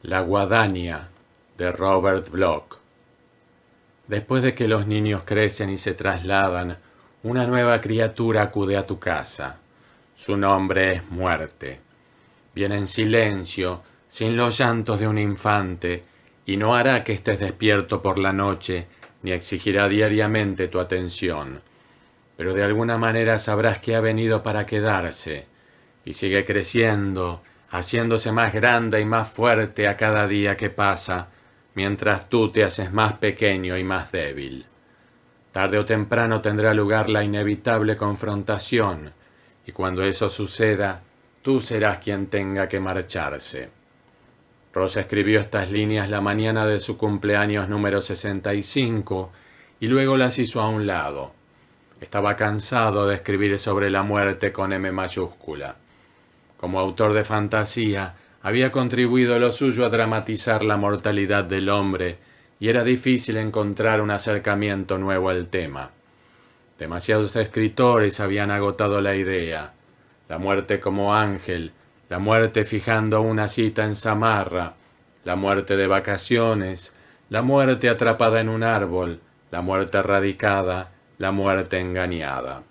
La guadaña de Robert Bloch. Después de que los niños crecen y se trasladan, una nueva criatura acude a tu casa. Su nombre es muerte. Viene en silencio, sin los llantos de un infante, y no hará que estés despierto por la noche, ni exigirá diariamente tu atención. Pero de alguna manera sabrás que ha venido para quedarse, y sigue creciendo, haciéndose más grande y más fuerte a cada día que pasa, mientras tú te haces más pequeño y más débil. Tarde o temprano tendrá lugar la inevitable confrontación, y cuando eso suceda, tú serás quien tenga que marcharse. Rosa escribió estas líneas la mañana de su cumpleaños número 65 y luego las hizo a un lado. Estaba cansado de escribir sobre la muerte con M mayúscula. Como autor de fantasía, había contribuido lo suyo a dramatizar la mortalidad del hombre, y era difícil encontrar un acercamiento nuevo al tema. Demasiados escritores habían agotado la idea. La muerte como ángel, la muerte fijando una cita en Samarra, la muerte de vacaciones, la muerte atrapada en un árbol, la muerte radicada, la muerte engañada.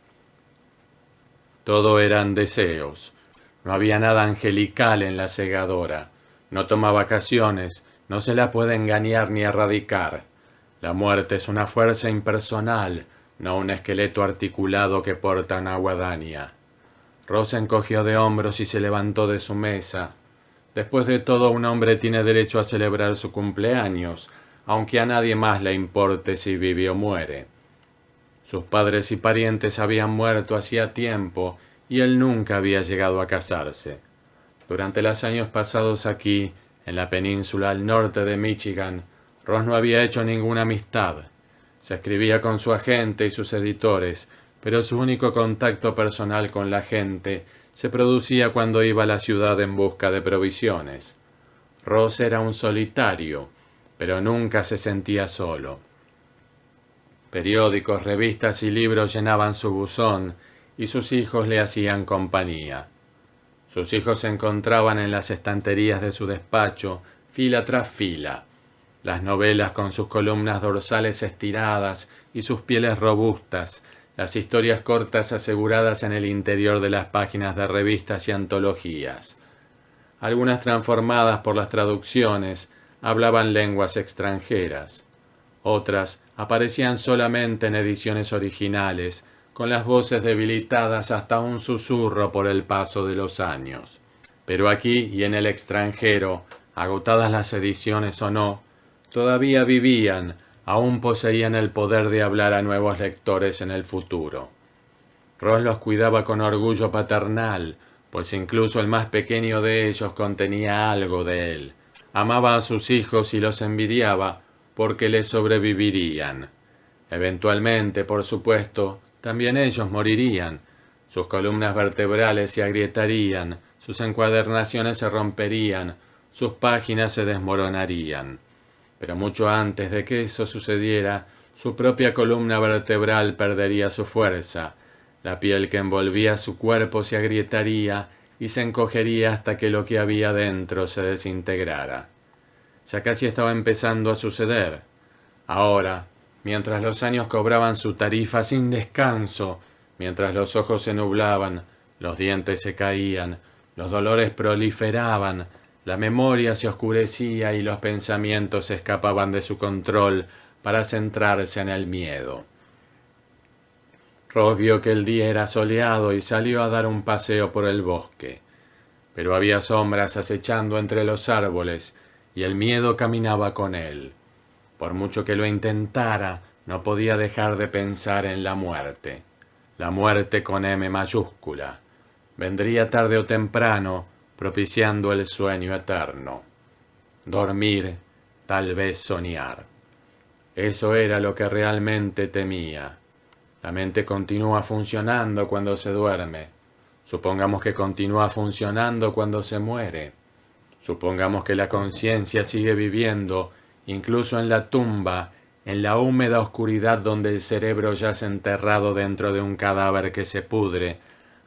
Todo eran deseos. No había nada angelical en la segadora. No toma vacaciones, no se la puede engañar ni erradicar. La muerte es una fuerza impersonal, no un esqueleto articulado que porta una guadaña. Rosa encogió de hombros y se levantó de su mesa. Después de todo, un hombre tiene derecho a celebrar su cumpleaños, aunque a nadie más le importe si vive o muere. Sus padres y parientes habían muerto hacía tiempo, y él nunca había llegado a casarse. Durante los años pasados aquí, en la península al norte de Michigan, Ross no había hecho ninguna amistad. Se escribía con su agente y sus editores, pero su único contacto personal con la gente se producía cuando iba a la ciudad en busca de provisiones. Ross era un solitario, pero nunca se sentía solo. Periódicos, revistas y libros llenaban su buzón, y sus hijos le hacían compañía. Sus hijos se encontraban en las estanterías de su despacho, fila tras fila. Las novelas con sus columnas dorsales estiradas y sus pieles robustas, las historias cortas aseguradas en el interior de las páginas de revistas y antologías. Algunas transformadas por las traducciones, hablaban lenguas extranjeras. Otras aparecían solamente en ediciones originales, con las voces debilitadas hasta un susurro por el paso de los años. Pero aquí y en el extranjero, agotadas las ediciones o no, todavía vivían, aún poseían el poder de hablar a nuevos lectores en el futuro. Ross los cuidaba con orgullo paternal, pues incluso el más pequeño de ellos contenía algo de él. Amaba a sus hijos y los envidiaba porque les sobrevivirían. Eventualmente, por supuesto, también ellos morirían. Sus columnas vertebrales se agrietarían, sus encuadernaciones se romperían, sus páginas se desmoronarían. Pero mucho antes de que eso sucediera, su propia columna vertebral perdería su fuerza. La piel que envolvía su cuerpo se agrietaría y se encogería hasta que lo que había dentro se desintegrara. Ya casi estaba empezando a suceder. Ahora, mientras los años cobraban su tarifa sin descanso, mientras los ojos se nublaban, los dientes se caían, los dolores proliferaban, la memoria se oscurecía y los pensamientos escapaban de su control para centrarse en el miedo. Ross vio que el día era soleado y salió a dar un paseo por el bosque. Pero había sombras acechando entre los árboles y el miedo caminaba con él. Por mucho que lo intentara, no podía dejar de pensar en la muerte. La muerte con M mayúscula. Vendría tarde o temprano, propiciando el sueño eterno. Dormir, tal vez soñar. Eso era lo que realmente temía. La mente continúa funcionando cuando se duerme. Supongamos que continúa funcionando cuando se muere. Supongamos que la conciencia sigue viviendo, incluso en la tumba, en la húmeda oscuridad donde el cerebro yace enterrado dentro de un cadáver que se pudre,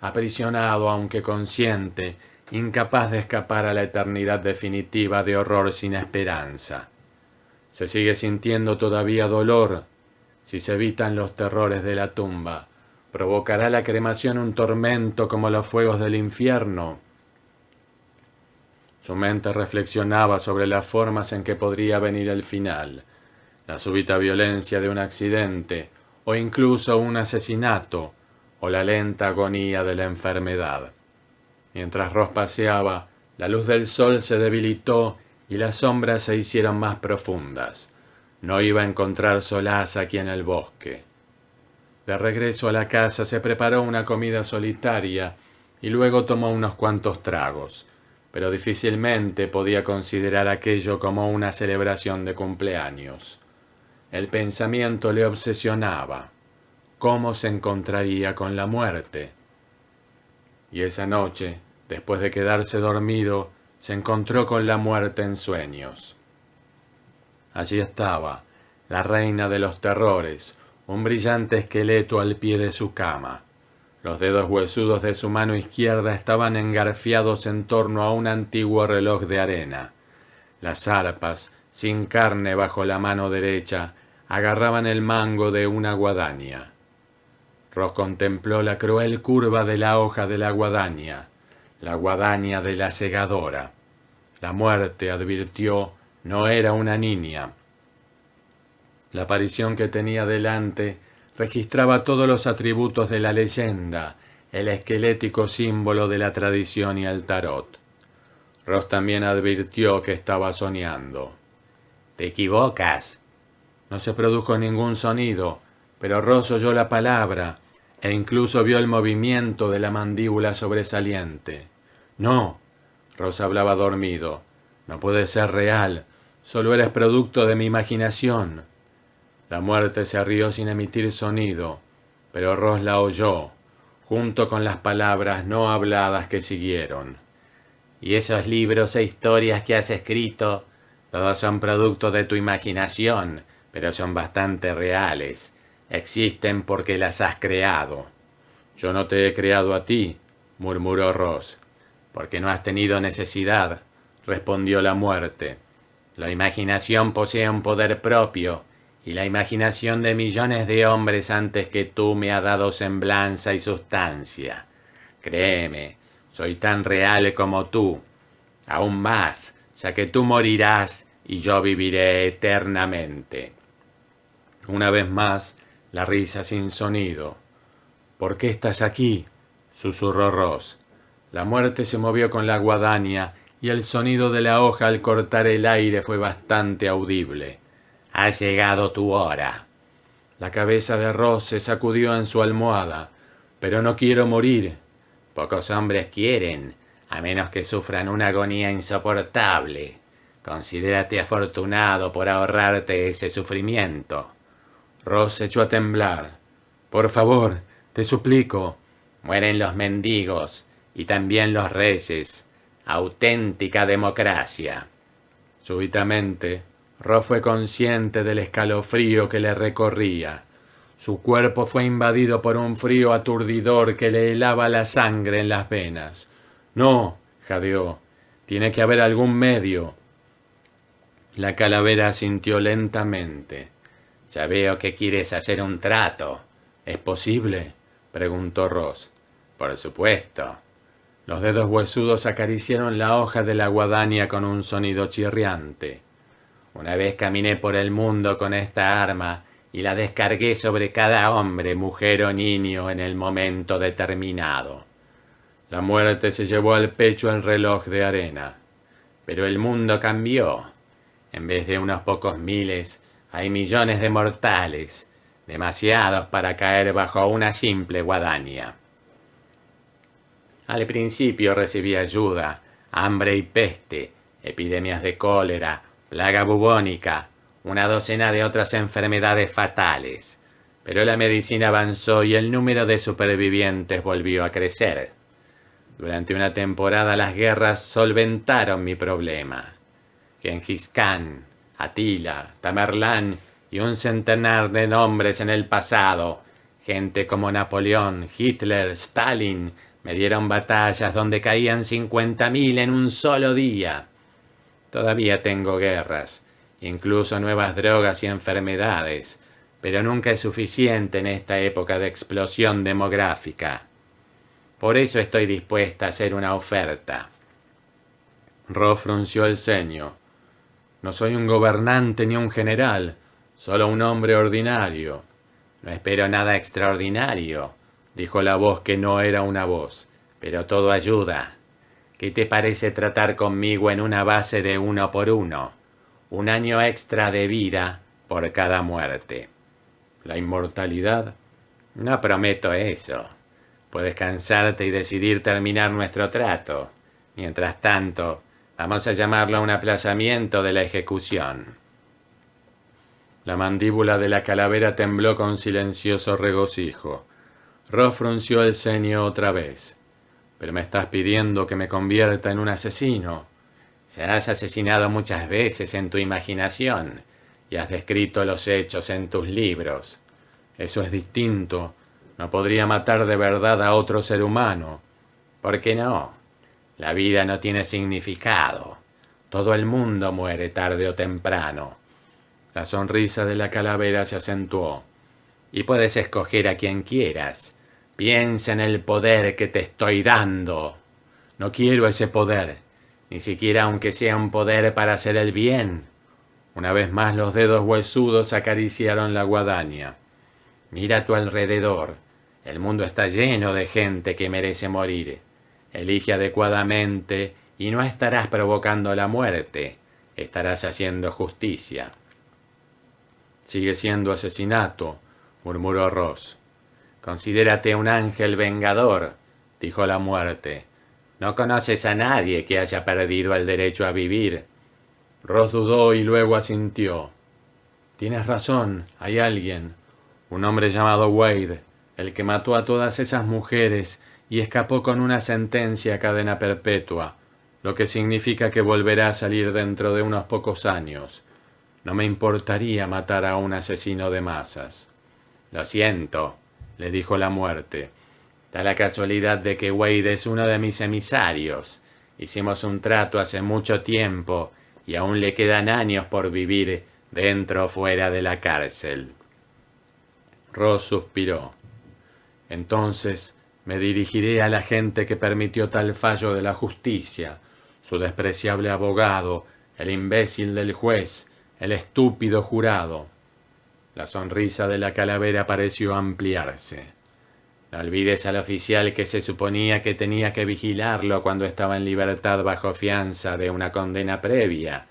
aprisionado aunque consciente, incapaz de escapar a la eternidad definitiva de horror sin esperanza. Se sigue sintiendo todavía dolor. Si se evitan los terrores de la tumba, ¿provocará la cremación un tormento como los fuegos del infierno? Su mente reflexionaba sobre las formas en que podría venir el final, la súbita violencia de un accidente, o incluso un asesinato, o la lenta agonía de la enfermedad. Mientras Ross paseaba, la luz del sol se debilitó y las sombras se hicieron más profundas. No iba a encontrar solaz aquí en el bosque. De regreso a la casa se preparó una comida solitaria y luego tomó unos cuantos tragos, pero difícilmente podía considerar aquello como una celebración de cumpleaños. El pensamiento le obsesionaba. ¿Cómo se encontraría con la muerte? Y esa noche, después de quedarse dormido, se encontró con la muerte en sueños. Allí estaba, la reina de los terrores, un brillante esqueleto al pie de su cama. Los dedos huesudos de su mano izquierda estaban engarfiados en torno a un antiguo reloj de arena. Las arpas, sin carne bajo la mano derecha, agarraban el mango de una guadaña. Ross contempló la cruel curva de la hoja de la guadaña de la segadora. La muerte, advirtió, no era una niña. La aparición que tenía delante registraba todos los atributos de la leyenda, el esquelético símbolo de la tradición y el tarot. Ross también advirtió que estaba soñando. «Te equivocas». No se produjo ningún sonido, pero Ross oyó la palabra e incluso vio el movimiento de la mandíbula sobresaliente. «No», Ross hablaba dormido, «no puede ser real, solo eres producto de mi imaginación». La muerte se rió sin emitir sonido, pero Ross la oyó, junto con las palabras no habladas que siguieron. «Y esos libros e historias que has escrito, todos son producto de tu imaginación, pero son bastante reales. Existen porque las has creado». «Yo no te he creado a ti», murmuró Ross. «Porque no has tenido necesidad», respondió la muerte. «La imaginación posee un poder propio, y la imaginación de millones de hombres antes que tú me ha dado semblanza y sustancia. Créeme, soy tan real como tú. Aún más, ya que tú morirás y yo viviré eternamente». Una vez más, la risa sin sonido. «¿Por qué estás aquí?», susurró Ross. La muerte se movió con la guadaña y el sonido de la hoja al cortar el aire fue bastante audible. «Ha llegado tu hora». La cabeza de Ross se sacudió en su almohada. «Pero no quiero morir». «Pocos hombres quieren, a menos que sufran una agonía insoportable. Considérate afortunado por ahorrarte ese sufrimiento». Ross se echó a temblar. «Por favor, te suplico». «Mueren los mendigos y también los reyes. Auténtica democracia». Súbitamente, Ross fue consciente del escalofrío que le recorría. Su cuerpo fue invadido por un frío aturdidor que le helaba la sangre en las venas. «No», jadeó, «tiene que haber algún medio». La calavera asintió lentamente. «Ya veo que quieres hacer un trato». «¿Es posible?», preguntó Ross. «Por supuesto». Los dedos huesudos acariciaron la hoja de la guadaña con un sonido chirriante. «Una vez caminé por el mundo con esta arma y la descargué sobre cada hombre, mujer o niño en el momento determinado». La muerte se llevó al pecho el reloj de arena. «Pero el mundo cambió. En vez de unos pocos miles, hay millones de mortales, demasiados para caer bajo una simple guadaña». Al principio recibí ayuda, hambre y peste, epidemias de cólera, plaga bubónica, una docena de otras enfermedades fatales. Pero la medicina avanzó y el número de supervivientes volvió a crecer. Durante una temporada las guerras solventaron mi problema. Gengis Khan, Atila, Tamerlán y un centenar de nombres en el pasado, gente como Napoleón, Hitler, Stalin, Me dieron batallas donde caían 50.000 en un solo día. Todavía tengo guerras, incluso nuevas drogas y enfermedades, pero nunca es suficiente en esta época de explosión demográfica. Por eso estoy dispuesta a hacer una oferta. Ross frunció el ceño. No soy un gobernante ni un general, solo un hombre ordinario. No espero nada extraordinario, dijo la voz que no era una voz, pero todo ayuda. ¿Qué te parece tratar conmigo en una base de 1 por 1? Un año extra de vida por cada muerte. ¿La inmortalidad? No prometo eso. Puedes cansarte y decidir terminar nuestro trato. Mientras tanto, vamos a llamarlo un aplazamiento de la ejecución. La mandíbula de la calavera tembló con silencioso regocijo. Ross frunció el ceño otra vez. Pero me estás pidiendo que me convierta en un asesino. Se has asesinado muchas veces en tu imaginación y has descrito los hechos en tus libros. Eso es distinto. No podría matar de verdad a otro ser humano. ¿Por qué no? La vida no tiene significado. Todo el mundo muere tarde o temprano. La sonrisa de la calavera se acentuó. Y puedes escoger a quien quieras. Piensa en el poder que te estoy dando. No quiero ese poder, ni siquiera aunque sea un poder para hacer el bien. Una vez más los dedos huesudos acariciaron la guadaña. Mira a tu alrededor. El mundo está lleno de gente que merece morir. Elige adecuadamente y no estarás provocando la muerte. Estarás haciendo justicia. Sigue siendo asesinato, murmuró Ross. Considérate un ángel vengador, dijo la muerte. No conoces a nadie que haya perdido el derecho a vivir. Ross dudó y luego asintió. Tienes razón, hay alguien. Un hombre llamado Wade, el que mató a todas esas mujeres y escapó con una sentencia a cadena perpetua, lo que significa que volverá a salir dentro de unos pocos años. No me importaría matar a un asesino de masas. Lo siento, le dijo la muerte. Da la casualidad de que Wade es uno de mis emisarios. Hicimos un trato hace mucho tiempo y aún le quedan años por vivir dentro o fuera de la cárcel. Ross suspiró. Entonces me dirigiré a la gente que permitió tal fallo de la justicia, su despreciable abogado, el imbécil del juez, el estúpido jurado. La sonrisa de la calavera pareció ampliarse. No olvides al oficial que se suponía que tenía que vigilarlo cuando estaba en libertad bajo fianza de una condena previa,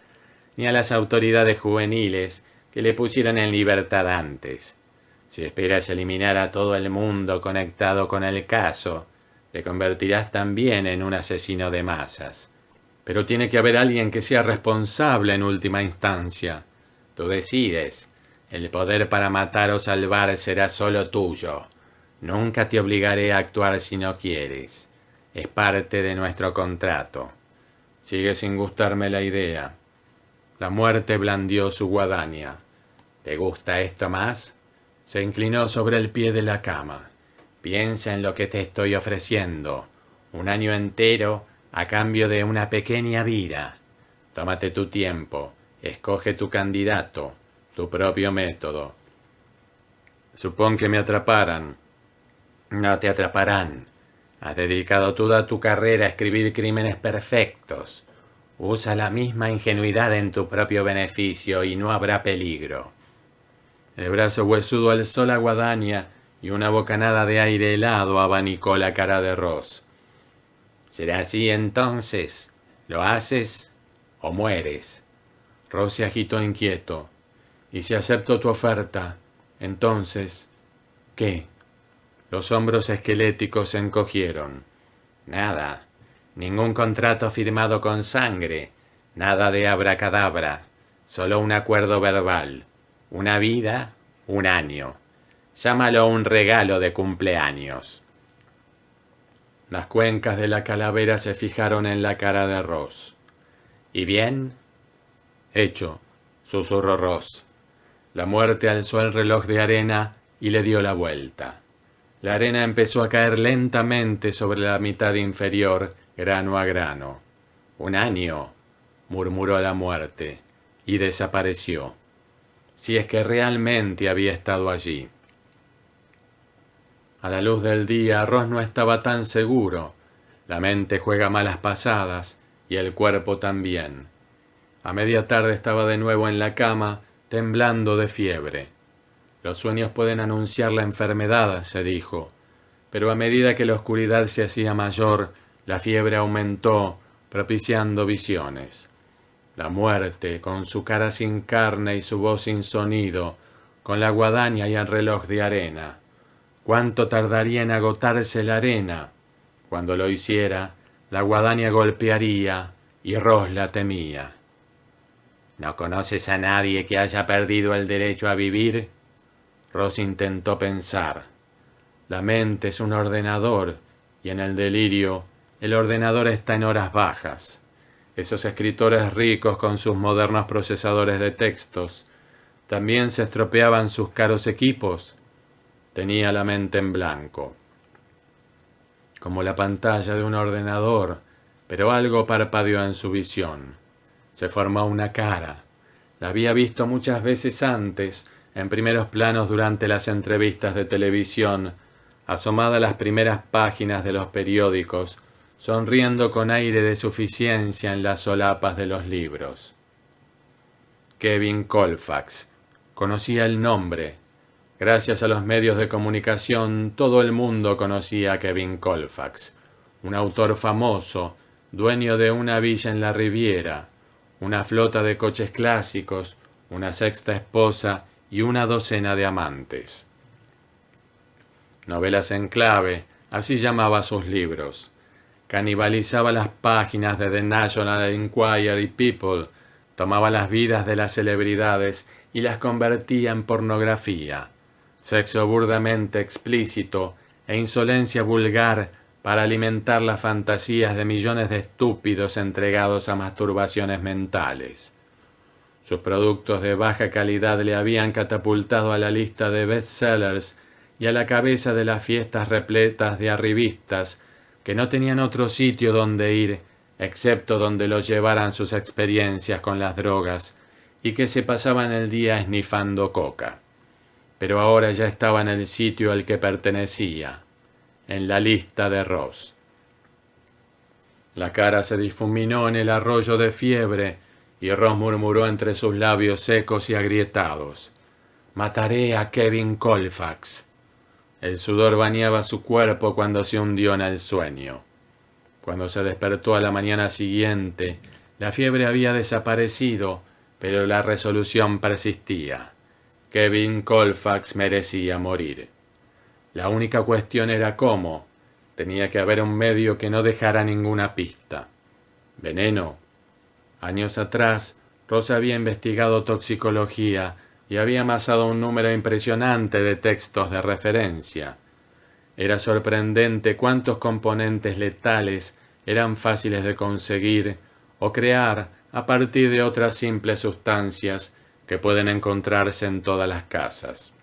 ni a las autoridades juveniles que le pusieron en libertad antes. Si esperas eliminar a todo el mundo conectado con el caso, te convertirás también en un asesino de masas. Pero tiene que haber alguien que sea responsable en última instancia. Tú decides. El poder para matar o salvar será solo tuyo. Nunca te obligaré a actuar si no quieres. Es parte de nuestro contrato. Sigue sin gustarme la idea. La muerte blandió su guadaña. ¿Te gusta esto más? Se inclinó sobre el pie de la cama. Piensa en lo que te estoy ofreciendo. Un año entero a cambio de una pequeña vida. Tómate tu tiempo. Escoge tu candidato. Tu propio método. Supón que me atraparan. No te atraparán. Has dedicado toda tu carrera a escribir crímenes perfectos. Usa la misma ingenuidad en tu propio beneficio y no habrá peligro. El brazo huesudo alzó la guadaña y una bocanada de aire helado abanicó la cara de Ross. ¿Será así entonces? ¿Lo haces o mueres? Ross se agitó inquieto. Y si acepto tu oferta, entonces, ¿qué? Los hombros esqueléticos se encogieron. Nada. Ningún contrato firmado con sangre. Nada de abracadabra. Solo un acuerdo verbal. Una vida, un año. Llámalo un regalo de cumpleaños. Las cuencas de la calavera se fijaron en la cara de Ross. ¿Y bien? Hecho, susurró Ross. La muerte alzó el reloj de arena y le dio la vuelta. La arena empezó a caer lentamente sobre la mitad inferior, grano a grano. «Un año», murmuró la muerte, y desapareció. Si es que realmente había estado allí. A la luz del día, Ross no estaba tan seguro. La mente juega malas pasadas, y el cuerpo también. A media tarde estaba de nuevo en la cama, temblando de fiebre. Los sueños pueden anunciar la enfermedad, se dijo, pero a medida que la oscuridad se hacía mayor, la fiebre aumentó, propiciando visiones. La muerte, con su cara sin carne y su voz sin sonido, con la guadaña y el reloj de arena. ¿Cuánto tardaría en agotarse la arena? Cuando lo hiciera, la guadaña golpearía y Ross la temía. ¿No conoces a nadie que haya perdido el derecho a vivir? Ross intentó pensar. La mente es un ordenador, y en el delirio, el ordenador está en horas bajas. Esos escritores ricos con sus modernos procesadores de textos, ¿también se estropeaban sus caros equipos? Tenía la mente en blanco. Como la pantalla de un ordenador, pero algo parpadeó en su visión. Se formó una cara. La había visto muchas veces antes, en primeros planos durante las entrevistas de televisión, asomada a las primeras páginas de los periódicos, sonriendo con aire de suficiencia en las solapas de los libros. Kevin Colfax. Conocía el nombre. Gracias a los medios de comunicación, todo el mundo conocía a Kevin Colfax, un autor famoso, dueño de una villa en la Riviera, una flota de coches clásicos, una sexta esposa y una docena de amantes. Novelas en clave, así llamaba sus libros. Canibalizaba las páginas de The National Enquirer y People, tomaba las vidas de las celebridades y las convertía en pornografía, sexo burdamente explícito e insolencia vulgar para alimentar las fantasías de millones de estúpidos entregados a masturbaciones mentales. Sus productos de baja calidad le habían catapultado a la lista de bestsellers y a la cabeza de las fiestas repletas de arribistas que no tenían otro sitio donde ir, excepto donde los llevaran sus experiencias con las drogas, y que se pasaban el día esnifando coca. Pero ahora ya estaba en el sitio al que pertenecía, en la lista de Ross. La cara se difuminó en el arroyo de fiebre, y Ross murmuró entre sus labios secos y agrietados: «Mataré a Kevin Colfax». El sudor bañaba su cuerpo cuando se hundió en el sueño. Cuando se despertó a la mañana siguiente, la fiebre había desaparecido, pero la resolución persistía. Kevin Colfax merecía morir. La única cuestión era cómo. Tenía que haber un medio que no dejara ninguna pista. ¿Veneno? Años atrás, Ross había investigado toxicología y había amasado un número impresionante de textos de referencia. Era sorprendente cuántos componentes letales eran fáciles de conseguir o crear a partir de otras simples sustancias que pueden encontrarse en todas las casas.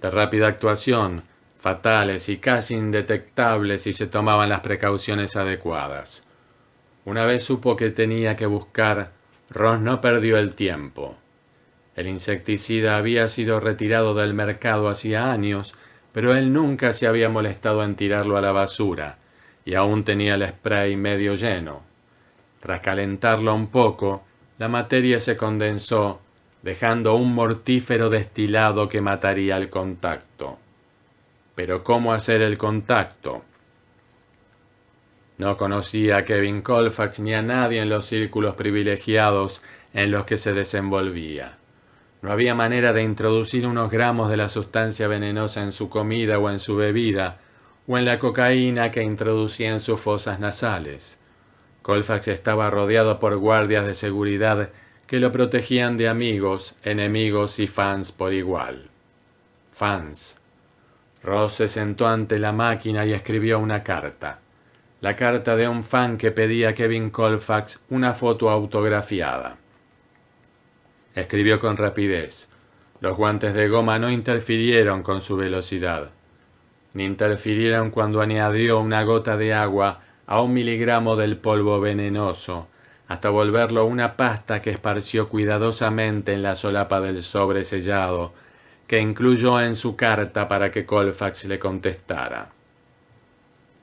De rápida actuación, fatales y casi indetectables si se tomaban las precauciones adecuadas. Una vez supo que tenía que buscar, Ross no perdió el tiempo. El insecticida había sido retirado del mercado hacía años, pero él nunca se había molestado en tirarlo a la basura, y aún tenía el spray medio lleno. Tras calentarlo un poco, la materia se condensó, dejando un mortífero destilado que mataría al contacto. Pero ¿cómo hacer el contacto? No conocía a Kevin Colfax ni a nadie en los círculos privilegiados en los que se desenvolvía. No había manera de introducir unos gramos de la sustancia venenosa en su comida o en su bebida, o en la cocaína que introducía en sus fosas nasales. Colfax estaba rodeado por guardias de seguridad que lo protegían de amigos, enemigos y fans por igual. Fans. Ross se sentó ante la máquina y escribió una carta. La carta de un fan que pedía a Kevin Colfax una foto autografiada. Escribió con rapidez: Los guantes de goma no interfirieron con su velocidad, ni interfirieron cuando añadió una gota de agua a 1 miligramo del polvo venenoso, hasta volverlo una pasta que esparció cuidadosamente en la solapa del sobre sellado, que incluyó en su carta para que Colfax le contestara.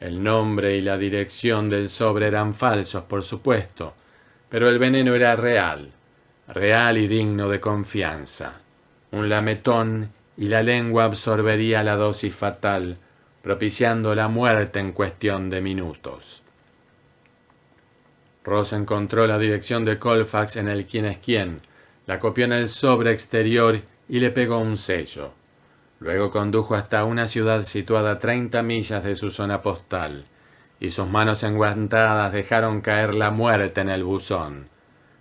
El nombre y la dirección del sobre eran falsos, por supuesto, pero el veneno era real y digno de confianza. Un lametón y la lengua absorbería la dosis fatal, propiciando la muerte en cuestión de minutos. Ross encontró la dirección de Colfax en el quién es quién, la copió en el sobre exterior y le pegó un sello. Luego condujo hasta una ciudad situada a 30 millas de su zona postal, y sus manos enguantadas dejaron caer la muerte en el buzón.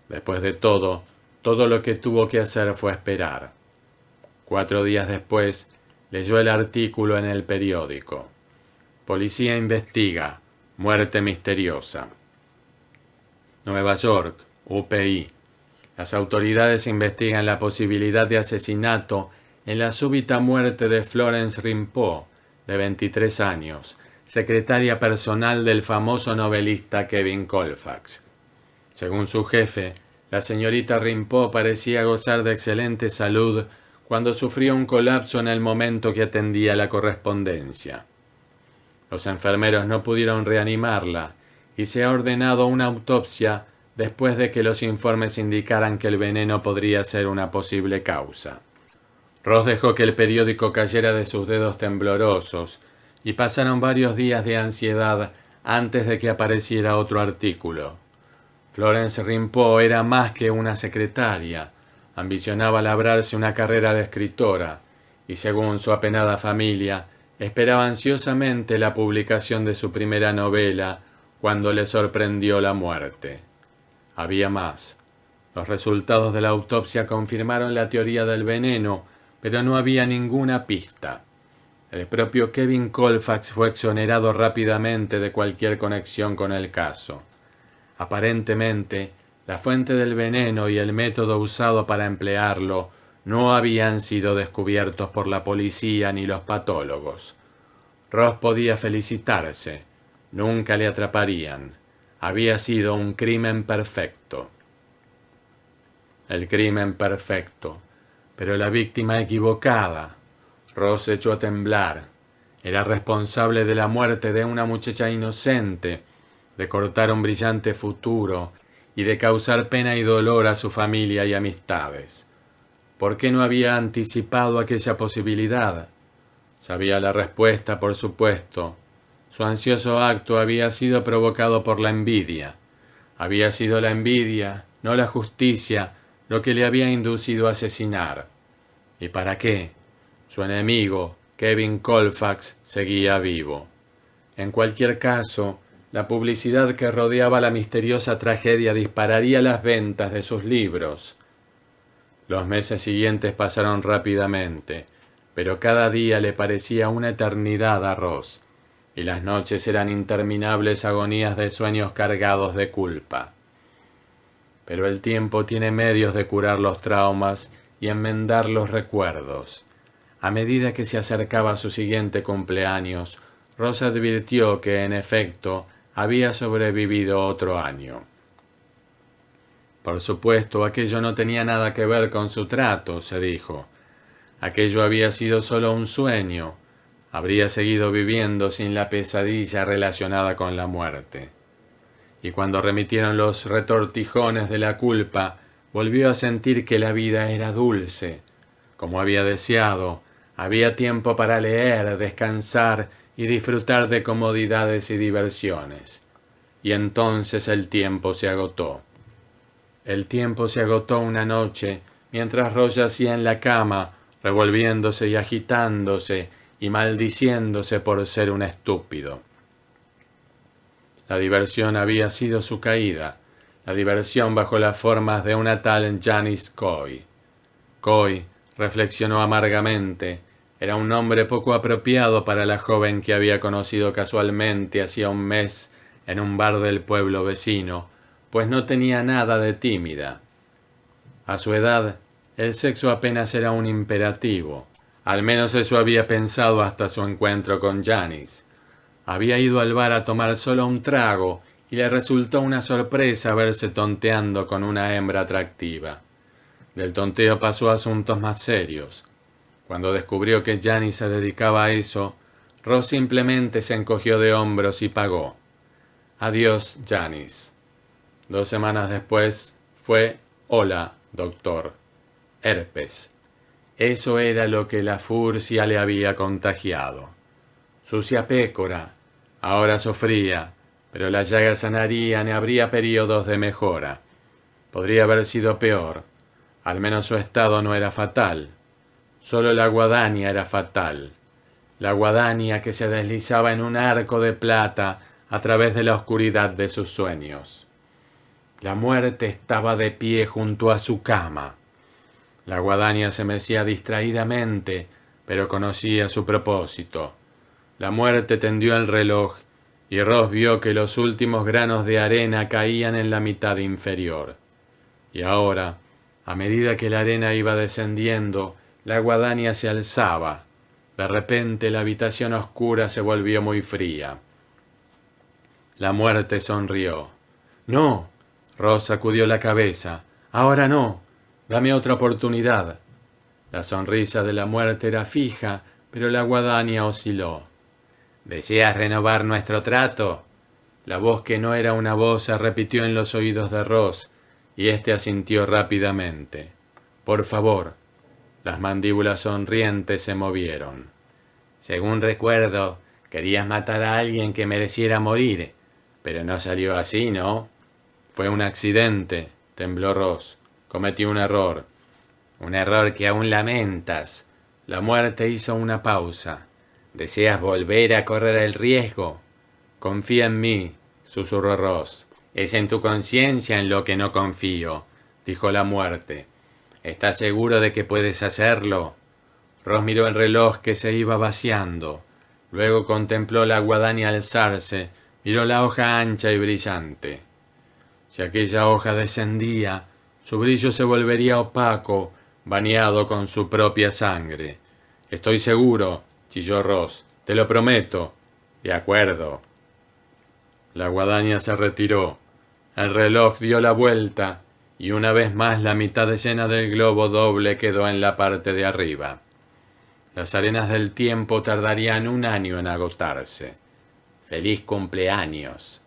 Después de todo lo que tuvo que hacer fue esperar. 4 días después, leyó el artículo en el periódico. Policía investiga. Muerte misteriosa. Nueva York, UPI. Las autoridades investigan la posibilidad de asesinato en la súbita muerte de Florence Rimbaud, de 23 años, secretaria personal del famoso novelista Kevin Colfax. Según su jefe, la señorita Rimbaud parecía gozar de excelente salud cuando sufrió un colapso en el momento que atendía la correspondencia. Los enfermeros no pudieron reanimarla y se ha ordenado una autopsia después de que los informes indicaran que el veneno podría ser una posible causa. Ross dejó que el periódico cayera de sus dedos temblorosos y pasaron varios días de ansiedad antes de que apareciera otro artículo. Florence Rimbaud era más que una secretaria, ambicionaba labrarse una carrera de escritora y, según su apenada familia, esperaba ansiosamente la publicación de su primera novela cuando le sorprendió la muerte. Había más. Los resultados de la autopsia confirmaron la teoría del veneno, pero no había ninguna pista. El propio Kevin Colfax fue exonerado rápidamente de cualquier conexión con el caso. Aparentemente, la fuente del veneno y el método usado para emplearlo no habían sido descubiertos por la policía ni los patólogos. Ross podía felicitarse. Nunca le atraparían. Había sido un crimen perfecto. El crimen perfecto. Pero la víctima equivocada. Ross se echó a temblar. Era responsable de la muerte de una muchacha inocente, de cortar un brillante futuro y de causar pena y dolor a su familia y amistades. ¿Por qué no había anticipado aquella posibilidad? Sabía la respuesta, por supuesto. Su ansioso acto había sido provocado por la envidia. Había sido la envidia, no la justicia, lo que le había inducido a asesinar. ¿Y para qué? Su enemigo, Kevin Colfax, seguía vivo. En cualquier caso, la publicidad que rodeaba la misteriosa tragedia dispararía las ventas de sus libros. Los meses siguientes pasaron rápidamente, pero cada día le parecía una eternidad a Ross, y las noches eran interminables agonías de sueños cargados de culpa. Pero el tiempo tiene medios de curar los traumas y enmendar los recuerdos. A medida que se acercaba a su siguiente cumpleaños, Ross advirtió que, en efecto, había sobrevivido otro año. Por supuesto, aquello no tenía nada que ver con su trato, se dijo. Aquello había sido solo un sueño. Habría seguido viviendo sin la pesadilla relacionada con la muerte. Y cuando remitieron los retortijones de la culpa, volvió a sentir que la vida era dulce. Como había deseado, había tiempo para leer, descansar y disfrutar de comodidades y diversiones. Y entonces el tiempo se agotó. El tiempo se agotó una noche, mientras Ross yacía en la cama, revolviéndose y agitándose, y maldiciéndose por ser un estúpido. La diversión había sido su caída, la diversión bajo las formas de una tal Janice Coy. Coy, reflexionó amargamente, era un nombre poco apropiado para la joven que había conocido casualmente hacía un mes en un bar del pueblo vecino, pues no tenía nada de tímida. A su edad, El sexo apenas era un imperativo. Al menos eso había pensado hasta su encuentro con Janice. Había ido al bar a tomar solo un trago y le resultó una sorpresa verse tonteando con una hembra atractiva. Del tonteo pasó a asuntos más serios. Cuando descubrió que Janice se dedicaba a eso, Ross simplemente se encogió de hombros y pagó. Adiós, Janice. 2 semanas después fue hola, doctor. Herpes. Eso era lo que la furcia le había contagiado. Sucia pécora. Ahora sufría, pero la llaga sanarían y habría periodos de mejora. Podría haber sido peor. Al menos su estado no era fatal. Solo la guadaña era fatal. La guadaña que se deslizaba en un arco de plata a través de la oscuridad de sus sueños. La muerte estaba de pie junto a su cama. La guadaña se mecía distraídamente, pero conocía su propósito. La muerte tendió el reloj, y Ross vio que los últimos granos de arena caían en la mitad inferior. Y ahora, a medida que la arena iba descendiendo, la guadaña se alzaba. De repente la habitación oscura se volvió muy fría. La muerte sonrió. «No», Ross sacudió la cabeza. «Ahora no. Dame otra oportunidad». La sonrisa de la muerte era fija, pero la guadaña osciló. «¿Deseas renovar nuestro trato?». La voz que no era una voz se repitió en los oídos de Ross, y éste asintió rápidamente. «Por favor». Las mandíbulas sonrientes se movieron. «Según recuerdo, querías matar a alguien que mereciera morir, pero no salió así, ¿no?». «Fue un accidente», tembló Ross. «Cometí un error». «Un error que aún lamentas». La muerte hizo una pausa. «¿Deseas volver a correr el riesgo?». «Confía en mí», susurró Ross. «Es en tu conciencia en lo que no confío», dijo la muerte. «¿Estás seguro de que puedes hacerlo?». Ross miró el reloj que se iba vaciando. Luego contempló la guadaña alzarse, miró la hoja ancha y brillante. Si aquella hoja descendía, su brillo se volvería opaco, bañado con su propia sangre. «Estoy seguro», chilló Ross. «Te lo prometo». «De acuerdo». La guadaña se retiró. El reloj dio la vuelta, y una vez más la mitad llena del globo doble quedó en la parte de arriba. Las arenas del tiempo tardarían 1 año en agotarse. «Feliz cumpleaños».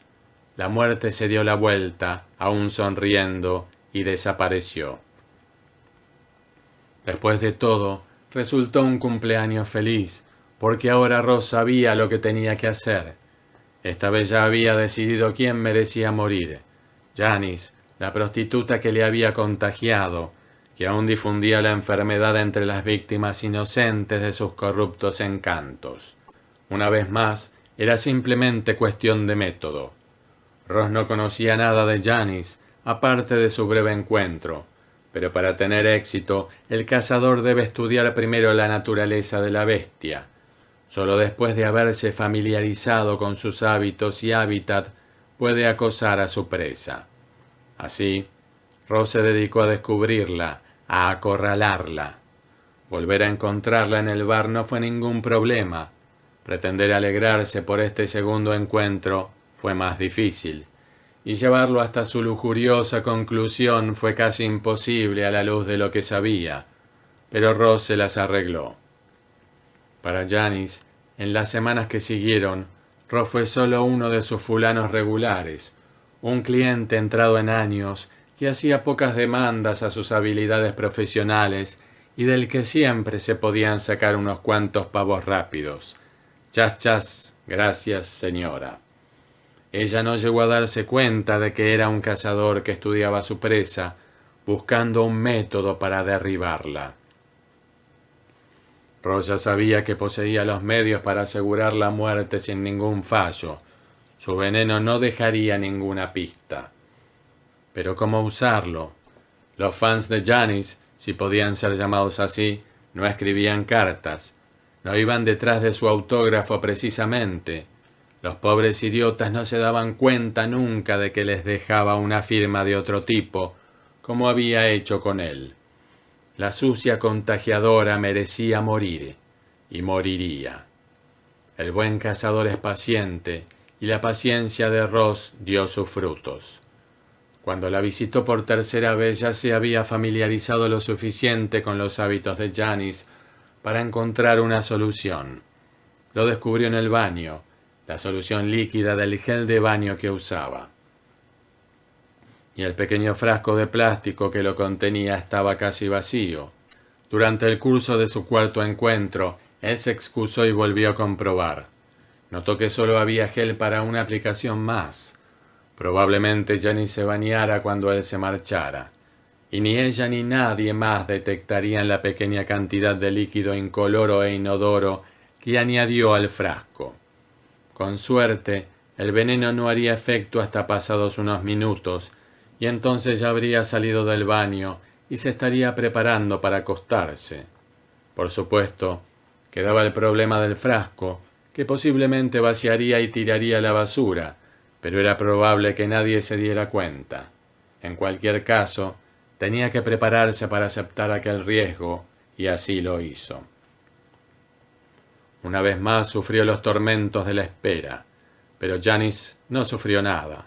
La muerte se dio la vuelta, aún sonriendo, y desapareció. Después de todo, resultó un cumpleaños feliz, porque ahora Ross sabía lo que tenía que hacer. Esta vez ya había decidido quién merecía morir. Janice, la prostituta que le había contagiado, que aún difundía la enfermedad entre las víctimas inocentes de sus corruptos encantos. Una vez más, era simplemente cuestión de método. Ross no conocía nada de Janice, aparte de su breve encuentro, pero para tener éxito, el cazador debe estudiar primero la naturaleza de la bestia. Solo después de haberse familiarizado con sus hábitos y hábitat, puede acosar a su presa. Así, Ross se dedicó a descubrirla, a acorralarla. Volver a encontrarla en el bar no fue ningún problema. Pretender alegrarse por este segundo encuentro fue más difícil, y llevarlo hasta su lujuriosa conclusión fue casi imposible a la luz de lo que sabía, pero Ross se las arregló. Para Janice, en las semanas que siguieron, Ross fue solo uno de sus fulanos regulares, un cliente entrado en años que hacía pocas demandas a sus habilidades profesionales y del que siempre se podían sacar unos cuantos pavos rápidos. Chas, chas, gracias, señora. Ella no llegó a darse cuenta de que era un cazador que estudiaba a su presa, buscando un método para derribarla. Ross ya sabía que poseía los medios para asegurar la muerte sin ningún fallo. Su veneno no dejaría ninguna pista. Pero ¿cómo usarlo? Los fans de Janice, si podían ser llamados así, no escribían cartas. No iban detrás de su autógrafo precisamente. Los pobres idiotas no se daban cuenta nunca de que les dejaba una firma de otro tipo, como había hecho con él. La sucia contagiadora merecía morir, y moriría. El buen cazador es paciente, y la paciencia de Ross dio sus frutos. Cuando la visitó por tercera vez ya se había familiarizado lo suficiente con los hábitos de Janice para encontrar una solución. Lo descubrió en el baño, la solución líquida del gel de baño que usaba. Y el pequeño frasco de plástico que lo contenía estaba casi vacío. Durante el curso de su cuarto encuentro, él se excusó y volvió a comprobar. Notó que solo había gel para una aplicación más. Probablemente Janice se bañara cuando él se marchara, y ni ella ni nadie más detectarían la pequeña cantidad de líquido incoloro e inodoro que añadió al frasco. Con suerte, el veneno no haría efecto hasta pasados unos minutos, y entonces ya habría salido del baño y se estaría preparando para acostarse. Por supuesto, quedaba el problema del frasco, que posiblemente vaciaría y tiraría a la basura, pero era probable que nadie se diera cuenta. En cualquier caso, tenía que prepararse para aceptar aquel riesgo, y así lo hizo. Una vez más sufrió los tormentos de la espera, pero Janice no sufrió nada.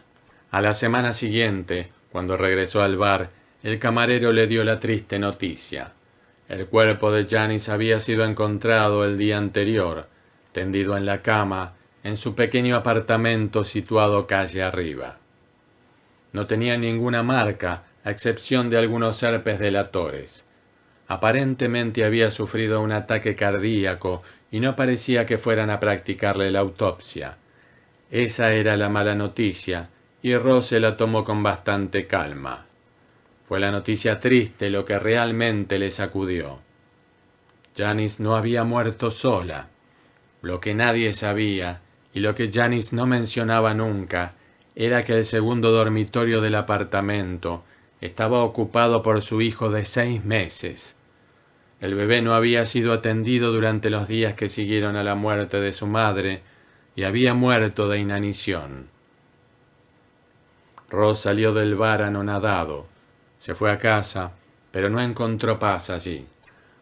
A la semana siguiente, cuando regresó al bar, el camarero le dio la triste noticia. El cuerpo de Janice había sido encontrado el día anterior, tendido en la cama, en su pequeño apartamento situado calle arriba. No tenía ninguna marca, a excepción de algunos herpes delatores. Aparentemente había sufrido un ataque cardíaco y no parecía que fueran a practicarle la autopsia. Esa era la mala noticia, y Ross se la tomó con bastante calma. Fue la noticia triste lo que realmente le sacudió. Janice no había muerto sola. Lo que nadie sabía, y lo que Janice no mencionaba nunca, era que el segundo dormitorio del apartamento estaba ocupado por su hijo de 6 meses. El bebé no había sido atendido durante los días que siguieron a la muerte de su madre y había muerto de inanición. Ross salió del bar anonadado. Se fue a casa, pero no encontró paz allí.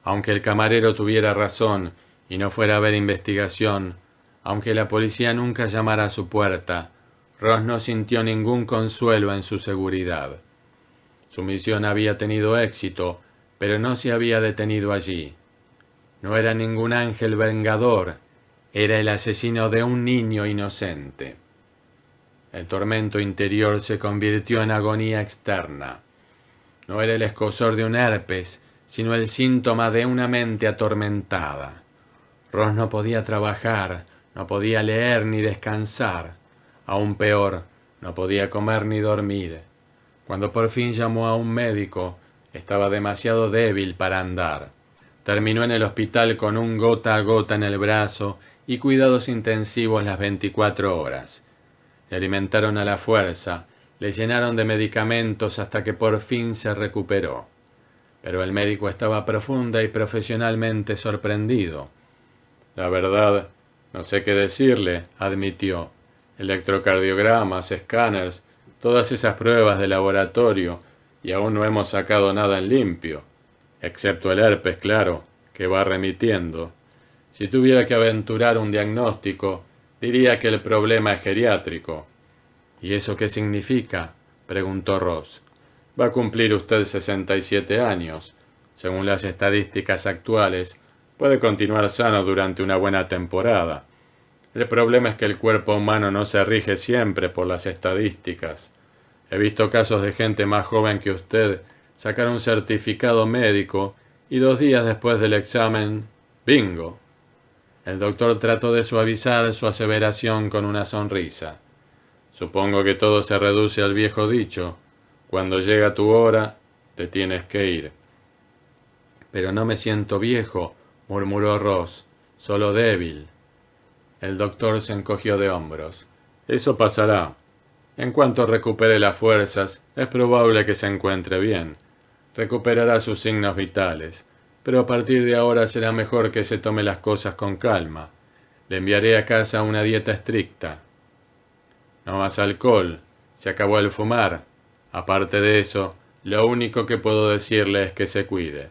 Aunque el camarero tuviera razón y no fuera a haber investigación, aunque la policía nunca llamara a su puerta, Ross no sintió ningún consuelo en su seguridad. Su misión había tenido éxito, pero no se había detenido allí. No era ningún ángel vengador, era el asesino de un niño inocente. El tormento interior se convirtió en agonía externa. No era el escozor de un herpes, sino el síntoma de una mente atormentada. Ross no podía trabajar, no podía leer ni descansar. Aún peor, no podía comer ni dormir. Cuando por fin llamó a un médico, estaba demasiado débil para andar. Terminó en el hospital con un gota a gota en el brazo y cuidados intensivos las 24 horas. Le alimentaron a la fuerza, le llenaron de medicamentos hasta que por fin se recuperó. Pero el médico estaba profunda y profesionalmente sorprendido. La verdad, no sé qué decirle, admitió. Electrocardiogramas, escáneres, todas esas pruebas de laboratorio, y aún no hemos sacado nada en limpio, excepto el herpes, claro, que va remitiendo. Si tuviera que aventurar un diagnóstico, diría que el problema es geriátrico. ¿Y eso qué significa?, preguntó Ross. Va a cumplir usted 67 años. Según las estadísticas actuales, puede continuar sano durante una buena temporada. El problema es que el cuerpo humano no se rige siempre por las estadísticas. He visto casos de gente más joven que usted sacar un certificado médico y 2 días después del examen, ¡bingo! El doctor trató de suavizar su aseveración con una sonrisa. Supongo que todo se reduce al viejo dicho: cuando llega tu hora, te tienes que ir. Pero no me siento viejo, murmuró Ross, solo débil. El doctor se encogió de hombros. Eso pasará. En cuanto recupere las fuerzas, es probable que se encuentre bien. Recuperará sus signos vitales, pero a partir de ahora será mejor que se tome las cosas con calma. Le enviaré a casa una dieta estricta. No más alcohol, se acabó el fumar. Aparte de eso, lo único que puedo decirle es que se cuide.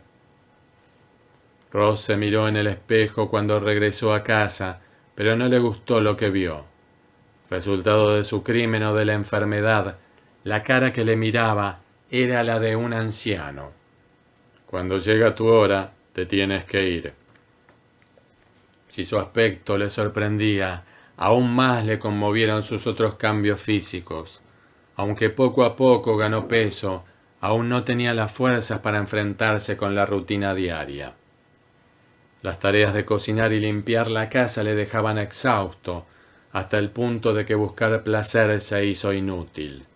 Ross se miró en el espejo cuando regresó a casa, pero no le gustó lo que vio. Resultado de su crimen o de la enfermedad, la cara que le miraba era la de un anciano. Cuando llega tu hora, te tienes que ir. Si su aspecto le sorprendía, aún más le conmovieron sus otros cambios físicos. Aunque poco a poco ganó peso, aún no tenía las fuerzas para enfrentarse con la rutina diaria. Las tareas de cocinar y limpiar la casa le dejaban exhausto, hasta el punto de que buscar placer se hizo inútil.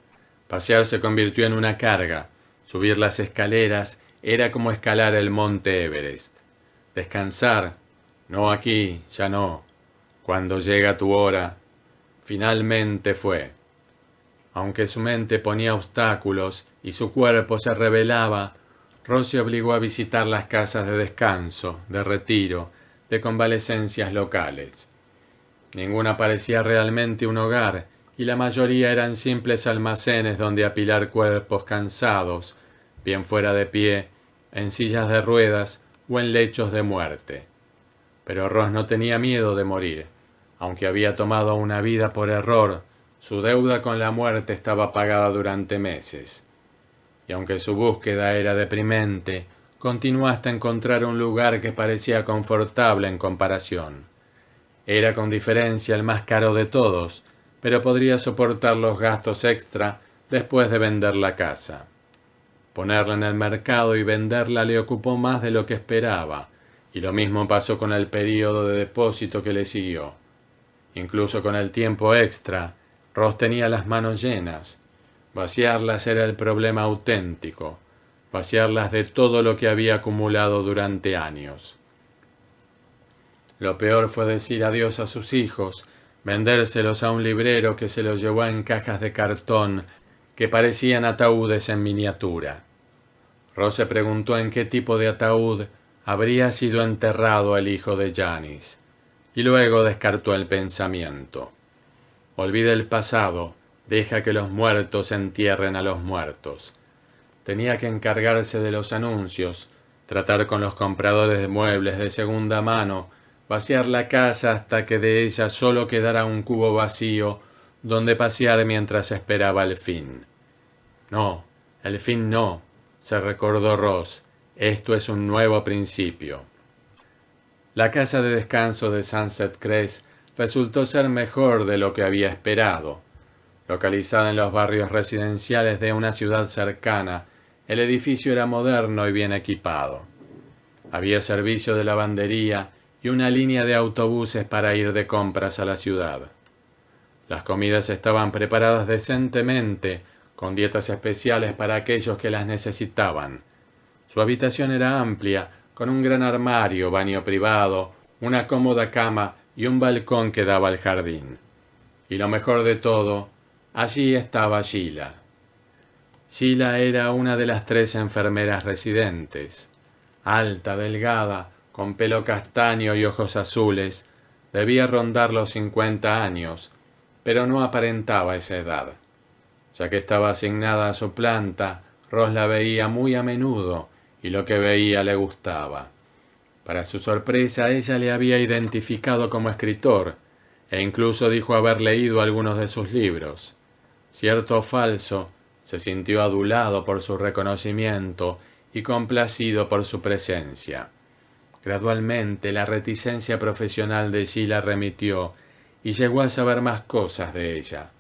Pasear se convirtió en una carga. Subir las escaleras era como escalar el monte Everest. Descansar, no aquí, ya no. Cuando llega tu hora, finalmente fue. Aunque su mente ponía obstáculos y su cuerpo se rebelaba, Ross se obligó a visitar las casas de descanso, de retiro, de convalecencias locales. Ninguna parecía realmente un hogar, y la mayoría eran simples almacenes donde apilar cuerpos cansados, bien fuera de pie, en sillas de ruedas o en lechos de muerte. Pero Ross no tenía miedo de morir. Aunque había tomado una vida por error, su deuda con la muerte estaba pagada durante meses. Y aunque su búsqueda era deprimente, continuó hasta encontrar un lugar que parecía confortable en comparación. Era con diferencia el más caro de todos, pero podría soportar los gastos extra después de vender la casa. Ponerla en el mercado y venderla le ocupó más de lo que esperaba, y lo mismo pasó con el período de depósito que le siguió. Incluso con el tiempo extra, Ross tenía las manos llenas. Vaciarlas era el problema auténtico, vaciarlas de todo lo que había acumulado durante años. Lo peor fue decir adiós a sus hijos, vendérselos a un librero que se los llevó en cajas de cartón que parecían ataúdes en miniatura. Ross se preguntó en qué tipo de ataúd habría sido enterrado el hijo de Janice, y luego descartó el pensamiento. Olvida el pasado, deja que los muertos entierren a los muertos. Tenía que encargarse de los anuncios, tratar con los compradores de muebles de segunda mano, vaciar la casa hasta que de ella solo quedara un cubo vacío donde pasear mientras esperaba el fin. No, el fin no, se recordó Ross, esto es un nuevo principio. La casa de descanso de Sunset Crest resultó ser mejor de lo que había esperado. Localizada en los barrios residenciales de una ciudad cercana, el edificio era moderno y bien equipado. Había servicio de lavandería y una línea de autobuses para ir de compras a la ciudad. Las comidas estaban preparadas decentemente, con dietas especiales para aquellos que las necesitaban. Su habitación era amplia, con un gran armario, baño privado, una cómoda cama y un balcón que daba al jardín. Y lo mejor de todo, allí estaba Sheila. Sheila era una de las 3 enfermeras residentes. Alta, delgada, con pelo castaño y ojos azules, debía rondar los 50 años, pero no aparentaba esa edad. Ya que estaba asignada a su planta, Ross la veía muy a menudo, y lo que veía le gustaba. Para su sorpresa, ella le había identificado como escritor, e incluso dijo haber leído algunos de sus libros. Cierto o falso, se sintió adulado por su reconocimiento y complacido por su presencia. Gradualmente, la reticencia profesional de Sheila remitió, y llegó a saber más cosas de ella.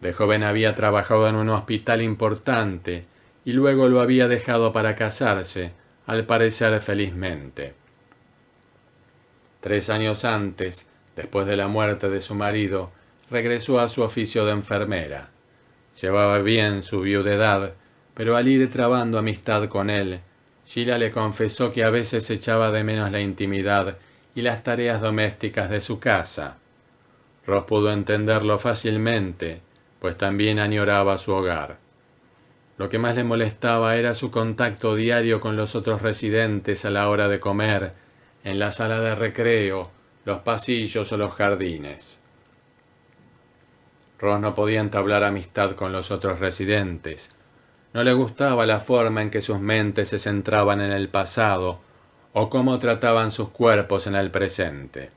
De joven había trabajado en un hospital importante, y luego lo había dejado para casarse, al parecer felizmente. 3 años antes, después de la muerte de su marido, regresó a su oficio de enfermera. Llevaba bien su viudedad, pero al ir trabando amistad con él, Sheila le confesó que a veces echaba de menos la intimidad y las tareas domésticas de su casa. Ross pudo entenderlo fácilmente, pues también añoraba su hogar. Lo que más le molestaba era su contacto diario con los otros residentes a la hora de comer, en la sala de recreo, los pasillos o los jardines. Ross no podía entablar amistad con los otros residentes. No le gustaba la forma en que sus mentes se centraban en el pasado, o cómo trataban sus cuerpos en el presente.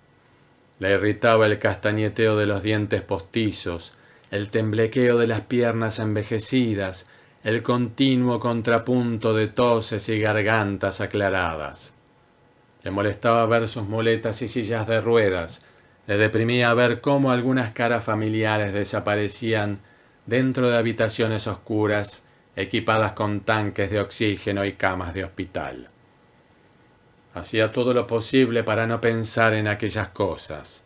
Le irritaba el castañeteo de los dientes postizos, el temblequeo de las piernas envejecidas, el continuo contrapunto de toses y gargantas aclaradas. Le molestaba ver sus muletas y sillas de ruedas, le deprimía ver cómo algunas caras familiares desaparecían dentro de habitaciones oscuras, equipadas con tanques de oxígeno y camas de hospital. Hacía todo lo posible para no pensar en aquellas cosas.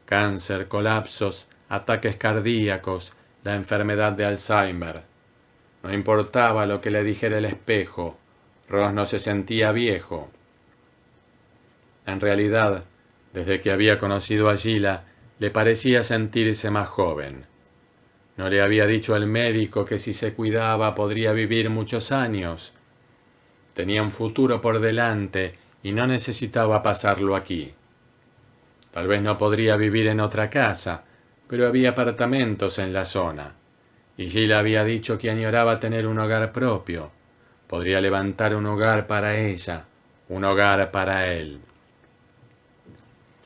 Cáncer, colapsos, ataques cardíacos, la enfermedad de Alzheimer. No importaba lo que le dijera el espejo, Ross no se sentía viejo. En realidad, desde que había conocido a Gila, le parecía sentirse más joven. ¿No le había dicho el médico que si se cuidaba podría vivir muchos años? Tenía un futuro por delante y no necesitaba pasarlo aquí. Tal vez no podría vivir en otra casa, pero había apartamentos en la zona. Y Gila había dicho que añoraba tener un hogar propio. Podría levantar un hogar para ella, un hogar para él.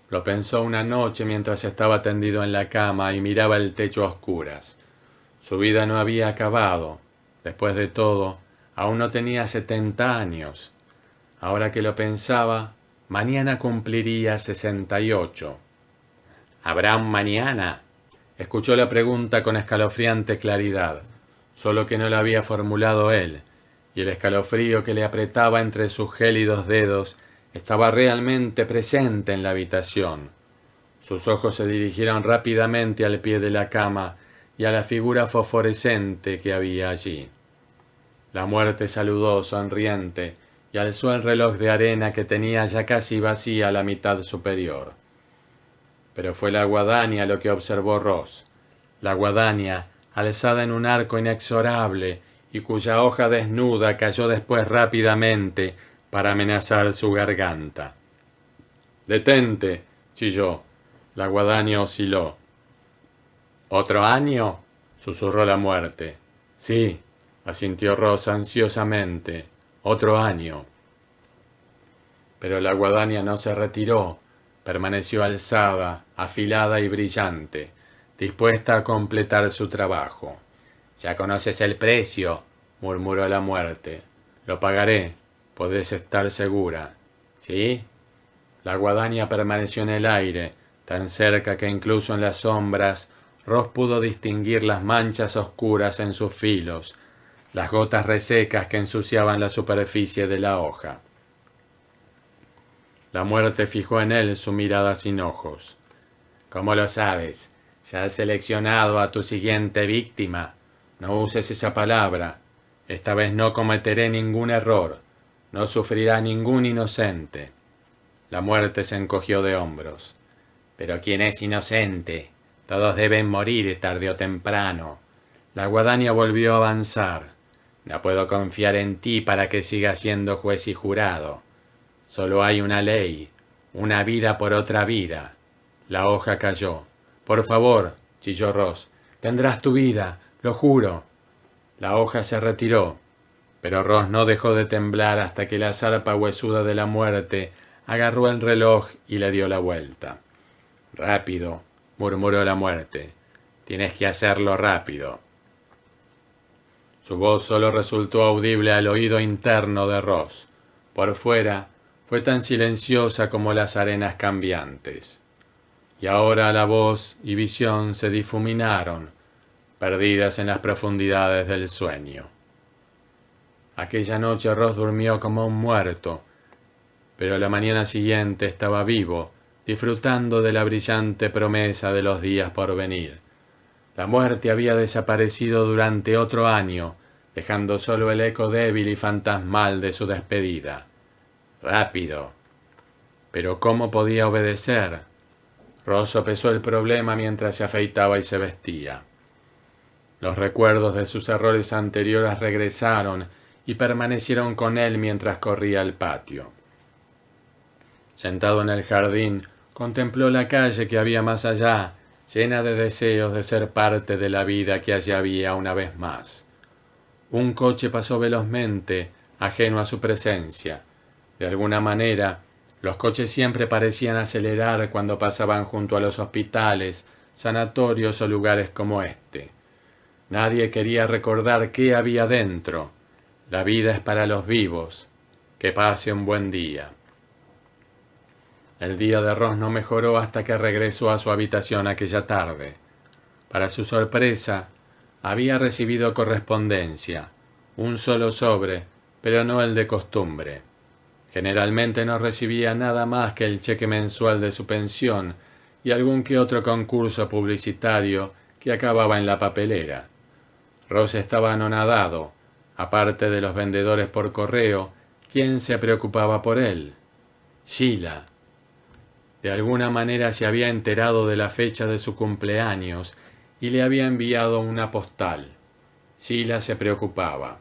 Lo pensó una noche mientras estaba tendido en la cama y miraba el techo a oscuras. Su vida no había acabado. Después de todo, aún no tenía 70 años. Ahora que lo pensaba, mañana cumpliría 68. ¿Habrá un mañana? Escuchó la pregunta con escalofriante claridad, solo que no la había formulado él, y el escalofrío que le apretaba entre sus gélidos dedos estaba realmente presente en la habitación. Sus ojos se dirigieron rápidamente al pie de la cama y a la figura fosforescente que había allí. La muerte saludó sonriente y alzó el reloj de arena que tenía ya casi vacía la mitad superior. Pero fue la guadaña lo que observó Ross, la guadaña alzada en un arco inexorable y cuya hoja desnuda cayó después rápidamente para amenazar su garganta. «¡Detente!», chilló. La guadaña osciló. «¿Otro año?», susurró la muerte. «Sí», asintió Ross ansiosamente. «Otro año». Pero la guadaña no se retiró, permaneció alzada, afilada y brillante, dispuesta a completar su trabajo. «Ya conoces el precio», murmuró la muerte. «Lo pagaré, podés estar segura». «¿Sí?». La guadaña permaneció en el aire, tan cerca que incluso en las sombras Ross pudo distinguir las manchas oscuras en sus filos, las gotas resecas que ensuciaban la superficie de la hoja. La muerte fijó en él su mirada sin ojos. «¿Cómo lo sabes? ¿Ya has seleccionado a tu siguiente víctima? No uses esa palabra. Esta vez no cometeré ningún error. No sufrirá ningún inocente». La muerte se encogió de hombros. «¿Pero quién es inocente? Todos deben morir tarde o temprano». La guadaña volvió a avanzar. «No puedo confiar en ti para que sigas siendo juez y jurado. Solo hay una ley, una vida por otra vida». La hoja cayó. «Por favor», chilló Ross, «tendrás tu vida, lo juro». La hoja se retiró, pero Ross no dejó de temblar hasta que la zarpa huesuda de la muerte agarró el reloj y le dio la vuelta. «Rápido», murmuró la muerte. «Tienes que hacerlo rápido». Su voz solo resultó audible al oído interno de Ross. Por fuera, fue tan silenciosa como las arenas cambiantes. Y ahora la voz y visión se difuminaron, perdidas en las profundidades del sueño. Aquella noche Ross durmió como un muerto, pero la mañana siguiente estaba vivo, disfrutando de la brillante promesa de los días por venir. La muerte había desaparecido durante otro año, dejando solo el eco débil y fantasmal de su despedida. «Rápido». Pero ¿cómo podía obedecer? Ross sopesó el problema mientras se afeitaba y se vestía. Los recuerdos de sus errores anteriores regresaron y permanecieron con él mientras corría al patio. Sentado en el jardín, contempló la calle que había más allá, llena de deseos de ser parte de la vida que allí había una vez más. Un coche pasó velozmente, ajeno a su presencia. De alguna manera, los coches siempre parecían acelerar cuando pasaban junto a los hospitales, sanatorios o lugares como este. Nadie quería recordar qué había dentro. La vida es para los vivos. Que pase un buen día. El día de Ross no mejoró hasta que regresó a su habitación aquella tarde. Para su sorpresa, había recibido correspondencia, un solo sobre, pero no el de costumbre. Generalmente no recibía nada más que el cheque mensual de su pensión y algún que otro concurso publicitario que acababa en la papelera. Ross estaba anonadado. Aparte de los vendedores por correo, ¿quién se preocupaba por él? Sheila. De alguna manera se había enterado de la fecha de su cumpleaños y le había enviado una postal. Sheila se preocupaba.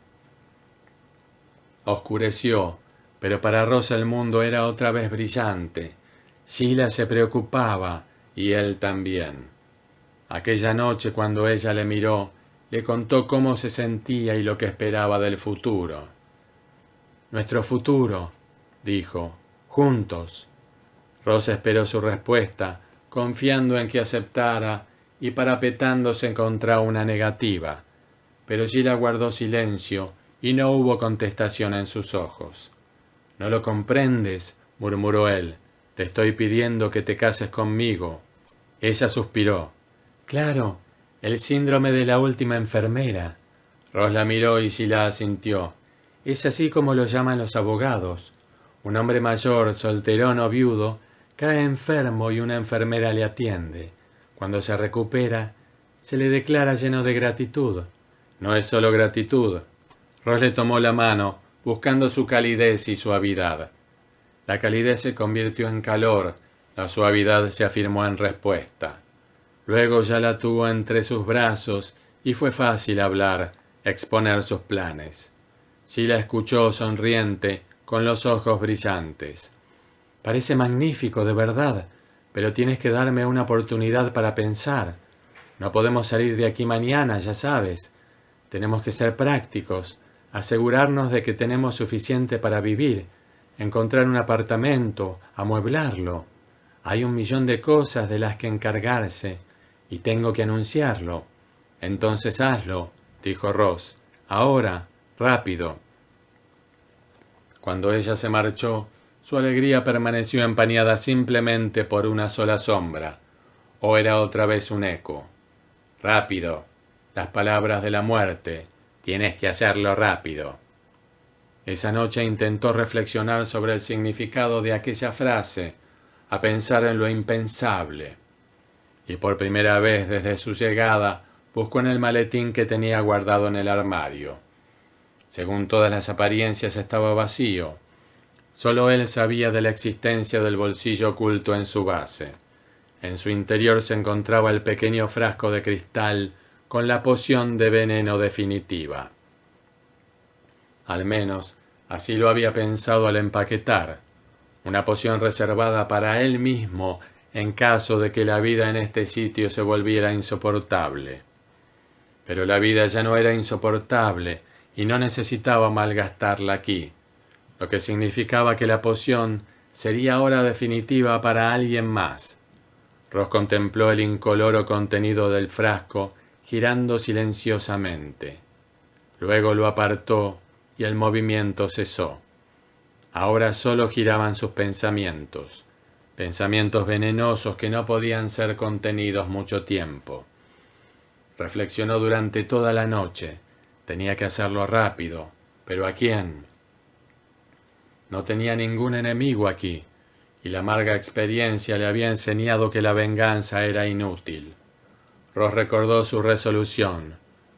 Oscureció, pero para Ross el mundo era otra vez brillante. Sheila se preocupaba y él también. Aquella noche, cuando ella le miró, le contó cómo se sentía y lo que esperaba del futuro. «Nuestro futuro», dijo, «juntos». Ross esperó su respuesta, confiando en que aceptara y parapetándose contra una negativa. Pero Sheila guardó silencio y no hubo contestación en sus ojos. «No lo comprendes», murmuró él. «Te estoy pidiendo que te cases conmigo». Ella suspiró. «Claro, el síndrome de la última enfermera». Ross la miró y Sheila asintió. «Es así como lo llaman los abogados. Un hombre mayor, solterón o viudo, cae enfermo y una enfermera le atiende. Cuando se recupera, se le declara lleno de gratitud. No es solo gratitud». Ross le tomó la mano, buscando su calidez y suavidad. La calidez se convirtió en calor, la suavidad se afirmó en respuesta. Luego ya la tuvo entre sus brazos y fue fácil hablar, exponer sus planes. Sheila escuchó sonriente, con los ojos brillantes. «Parece magnífico, de verdad, pero tienes que darme una oportunidad para pensar. No podemos salir de aquí mañana, ya sabes. Tenemos que ser prácticos, asegurarnos de que tenemos suficiente para vivir, encontrar un apartamento, amueblarlo. Hay 1.000.000 de cosas de las que encargarse, y tengo que anunciarlo». «Entonces hazlo», dijo Ross. «Ahora, rápido». Cuando ella se marchó, su alegría permaneció empañada simplemente por una sola sombra, o era otra vez un eco. «Rápido», las palabras de la muerte. «Tienes que hacerlo rápido». Esa noche intentó reflexionar sobre el significado de aquella frase, a pensar en lo impensable. Y por primera vez desde su llegada, buscó en el maletín que tenía guardado en el armario. Según todas las apariencias estaba vacío. Solo él sabía de la existencia del bolsillo oculto en su base. En su interior se encontraba el pequeño frasco de cristal con la poción de veneno definitiva. Al menos, así lo había pensado al empaquetar. Una poción reservada para él mismo en caso de que la vida en este sitio se volviera insoportable. Pero la vida ya no era insoportable y no necesitaba malgastarla aquí, lo que significaba que la poción sería ahora definitiva para alguien más. Ross contempló el incoloro contenido del frasco girando silenciosamente. Luego lo apartó y el movimiento cesó. Ahora solo giraban sus pensamientos, pensamientos venenosos que no podían ser contenidos mucho tiempo. Reflexionó durante toda la noche. Tenía que hacerlo rápido, pero ¿a quién? No tenía ningún enemigo aquí, y la amarga experiencia le había enseñado que la venganza era inútil. Ross recordó su resolución.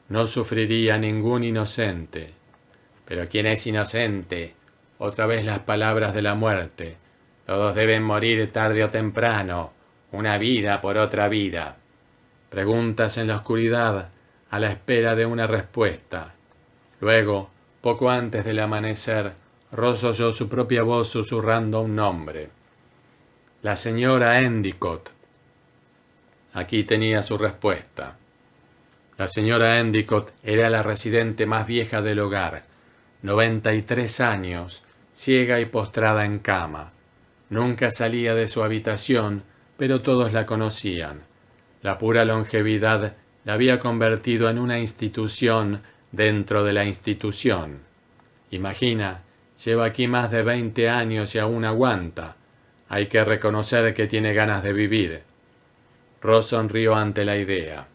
No sufriría ningún inocente. ¿Pero quién es inocente? Otra vez las palabras de la muerte. Todos deben morir tarde o temprano. Una vida por otra vida. Preguntas en la oscuridad, a la espera de una respuesta. Luego, poco antes del amanecer, Ross oyó su propia voz susurrando un nombre. La señora Endicott. Aquí tenía su respuesta. La señora Endicott era la residente más vieja del hogar, 93 años, ciega y postrada en cama. Nunca salía de su habitación, pero todos la conocían. La pura longevidad la había convertido en una institución dentro de la institución. Imagina, lleva aquí más de 20 años y aún aguanta. Hay que reconocer que tiene ganas de vivir. Ross sonrió ante la idea.